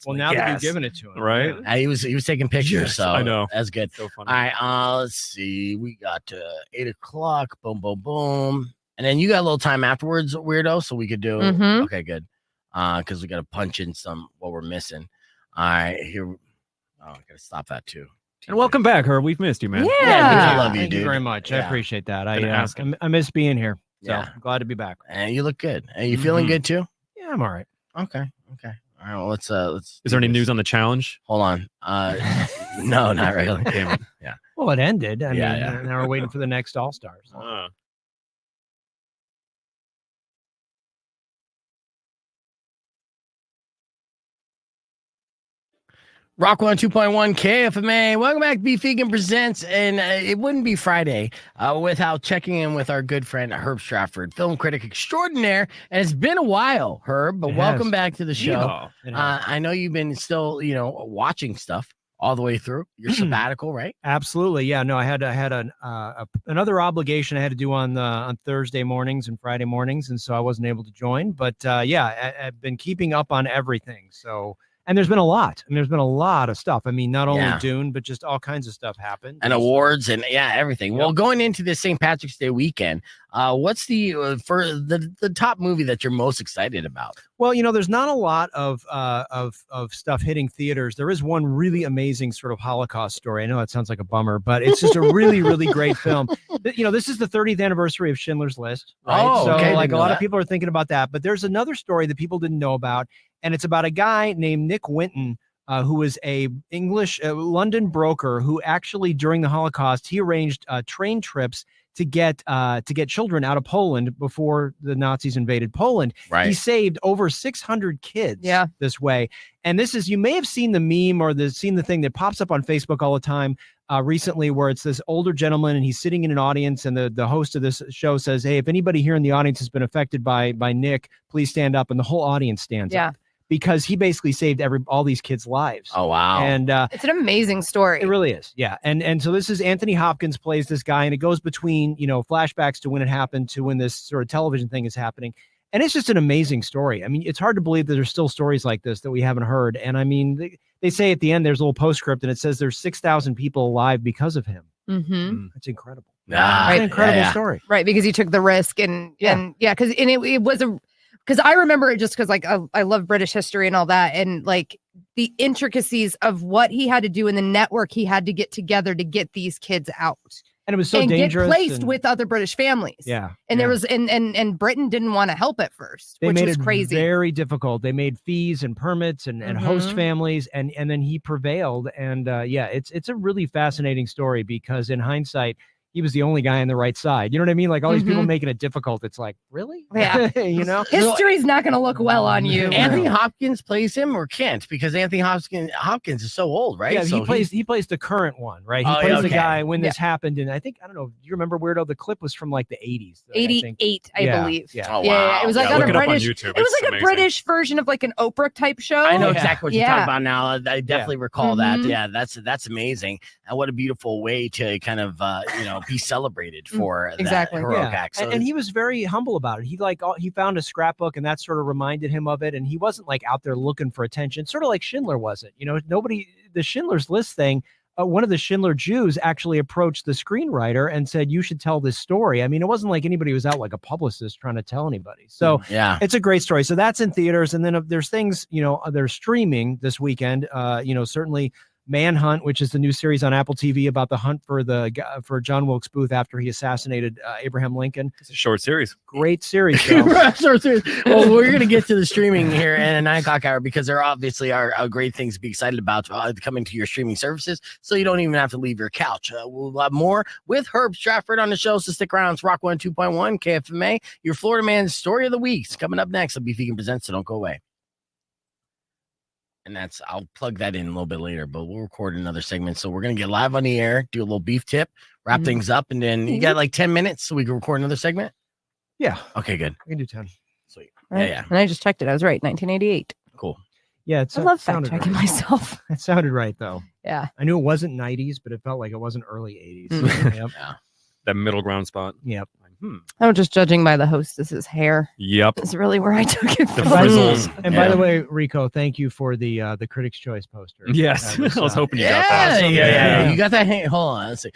Well, now that you've given it to him. Right. He was taking pictures. So I know. That's good. So funny. All right. Let's see. We got 8 o'clock. Boom, boom, boom. And then you got a little time afterwards, Weirdo. So we could do. Okay, good. Because we got to punch in what we're missing. All right. Here. Oh, I gotta stop that too. And welcome back, Herb. We've missed you, man. Yeah, I love you, Thank dude. you very much. I appreciate that. I I miss being here. So Yeah. I'm glad to be back. And you look good. And you feeling good too? Yeah, I'm all right. Okay. All right. Well, let's. Is there any news on the challenge? Hold on. No, not really. Yeah. Well, it ended. I mean, yeah. Now we're waiting for the next All Stars. Rock 102.1 KFMA. Welcome back to Beef Vegan Presents. And it wouldn't be Friday without checking in with our good friend Herb Strattford, film critic extraordinaire. And it's been a while, Herb, but welcome back to the show. I know you've been still, watching stuff all the way through your sabbatical, right? Absolutely. Yeah. No, I had another obligation I had to do on Thursday mornings and Friday mornings. And so I wasn't able to join. But I've been keeping up on everything. So. And there's been a lot. There's been a lot of stuff. I mean, not only Dune, but just all kinds of stuff happened. And awards and everything. Yep. Well, going into this St. Patrick's Day weekend, what's the top movie that you're most excited about? Well, there's not a lot of stuff hitting theaters. There is one really amazing sort of Holocaust story. I know that sounds like a bummer, but it's just a really, really great film. This is the 30th anniversary of Schindler's List. Right? Oh, okay. So, a lot of people are thinking about that. But there's another story that people didn't know about. And it's about a guy named Nick Winton, who was a English London broker who actually during the Holocaust, he arranged train trips to get children out of Poland before the Nazis invaded Poland. Right. He saved over 600 kids this way. And this is, you may have seen the meme or seen the thing that pops up on Facebook all the time recently where it's this older gentleman and he's sitting in an audience and the host of this show says, hey, if anybody here in the audience has been affected by Nick, please stand up. And the whole audience stands up. Because he basically saved all these kids' lives. Oh, wow. And it's an amazing story. It really is. Yeah. And so this is Anthony Hopkins plays this guy, and it goes between, flashbacks to when it happened to when this sort of television thing is happening. And it's just an amazing story. I mean, it's hard to believe that there's still stories like this that we haven't heard. And I mean, they say at the end, there's a little postscript and it says there's 6,000 people alive because of him. Mm-hmm. It's incredible. It's an incredible story. Right. Because he took the risk because it was because I remember it just because I love British history and all that. And the intricacies of what he had to do and the network he had to get together to get these kids out. And it was so dangerous. Get placed with other British families. Yeah. And there was, and Britain didn't want to help at first, which was crazy. Very difficult. They made fees and permits and host families. And then he prevailed. And it's a really fascinating story because in hindsight, he was the only guy on the right side. You know what I mean? Like all these people making it difficult. It's like, really? Yeah. History's not going to look well on you. Anthony Hopkins plays him or can't because Anthony Hopkins is so old, right? Yeah, so he plays the current one, right? He plays the guy when this happened. And I don't know, do you remember, Weirdo? The clip was from the 80s. 88, I believe. Yeah. Oh, wow. Yeah, it was on a British, YouTube. It was a British version of an Oprah type show. I know exactly what you're talking about now. I definitely recall that. Yeah, that's amazing. And what a beautiful way to kind of, be celebrated for that heroic act. So and he was very humble about it. He found a scrapbook and that sort of reminded him of it. And he wasn't out there looking for attention, sort of like Schindler wasn't. The Schindler's List thing, one of the Schindler Jews actually approached the screenwriter and said, you should tell this story. I mean, it wasn't like anybody was out like a publicist trying to tell anybody. So it's a great story. So that's in theaters. And then there's things, they're streaming this weekend, certainly Manhunt, which is the new series on Apple TV about the hunt for John Wilkes Booth after he assassinated Abraham Lincoln. It's a short series. Great series. Short series. Well, we're going to get to the streaming here in a 9 o'clock hour because there obviously are great things to be excited about coming to your streaming services. So you don't even have to leave your couch. We'll have more with Herb Strattford on the show. So stick around. It's Rock 102.1 KFMA. Your Florida Man's Story of the Week is coming up next. I'll be Vegan Presents, so don't go away. And I'll plug that in a little bit later, but we'll record another segment. So we're going to get live on the air, do a little beef tip, wrap things up. And then you got 10 minutes so we can record another segment. Yeah. Okay, good. We can do 10. Sweet. Right. Yeah. And I just checked it. I was right. 1988. Cool. Yeah. I love fact checking myself. It sounded right though. Yeah. I knew it wasn't 90s, but it felt like it wasn't early 80s. Yep. Yeah. That middle ground spot. Yep. I'm just judging by the hostess's hair. Yep. That's really where I took it from. The frizzles. And by the way, Rico, thank you for the Critics' Choice poster. Yes. I was hoping you got that. Yeah. You got that. Hold on. Let's see.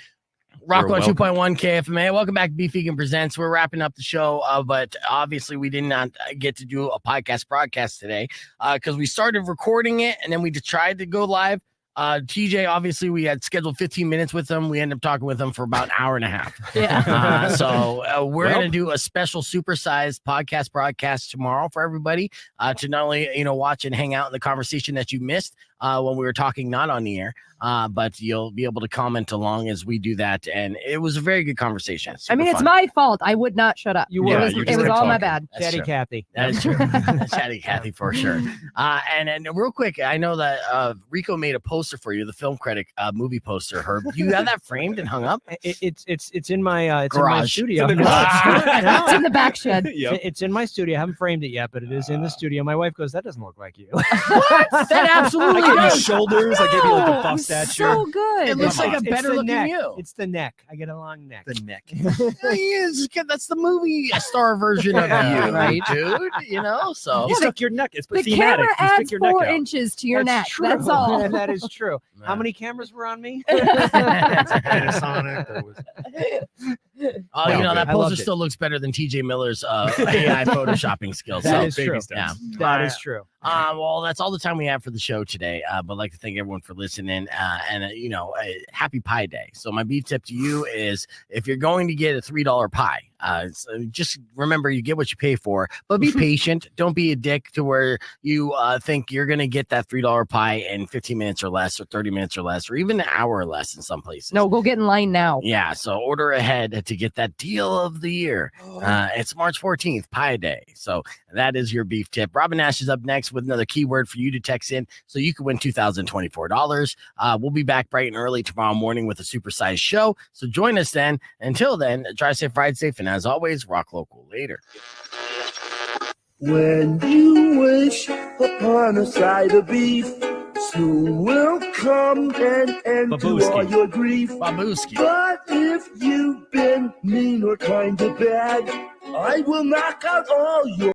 Rock 102.1 KFMA. Welcome back to Beef Vegan Presents. We're wrapping up the show, but obviously we did not get to do a podcast broadcast today because we started recording it and then we tried to go live. TJ, obviously, we had scheduled 15 minutes with him. We ended up talking with him for about an hour and a half. Yeah. So we're going to do a special supersized podcast broadcast tomorrow for everybody to not only, watch and hang out in the conversation that you missed, when we were talking not on the air. But you'll be able to comment along as we do that. And it was a very good conversation. I mean, it's my fault. I would not shut up. You were. It was all my bad. Chatty Cathy. That is true. Chatty Cathy for sure. And real quick, I know that Rico made a poster for you, the film critic movie poster. Herb, do you have that framed and hung up? It's in my garage. in my studio. It's in the back shed. Yep. It's in my studio. I haven't framed it yet, but it is in the studio. My wife goes, "That doesn't look like you." What? That absolutely I gave you does. shoulders. I gave you like the buff statue. So good. It looks like a It's better the looking neck. you. It's the neck. I get a long neck. The neck. That's the movie star version of you, right, dude? You know, so You stick your neck. It's The thematic. camera You adds stick your neck 4 out. inches to your neck. True. That's all. And that is true. How many cameras were on me? Panasonic. There was... Oh, you know, that I loved poster it. still looks better than TJ Miller's AI photoshopping skills. That So, is true. yeah. That is true. Well, that's all the time we have for the show today. But I'd like to thank everyone for listening. Happy Pie Day. So my beef tip to you is if you're going to get a $3 pie, so just remember you get what you pay for, but be patient. Don't be a dick to where you think you're going to get that $3 pie in 15 minutes or less, or 30 minutes or less, or even an hour or less in some places. No, go get in line now. Yeah, so order ahead to get that deal of the year. It's March 14th, Pie Day. So that is your beef tip. Robin Nash is up next with another keyword for you to text in so you can win $2,024. We'll be back bright and early tomorrow morning with a supersized show. So join us then. Until then, drive safe, ride safe, and as always, rock local. Later. When you wish upon a side of beef, soon will come and end to all your grief. Babuski. But if you've been mean or kind of bad, I will knock out all your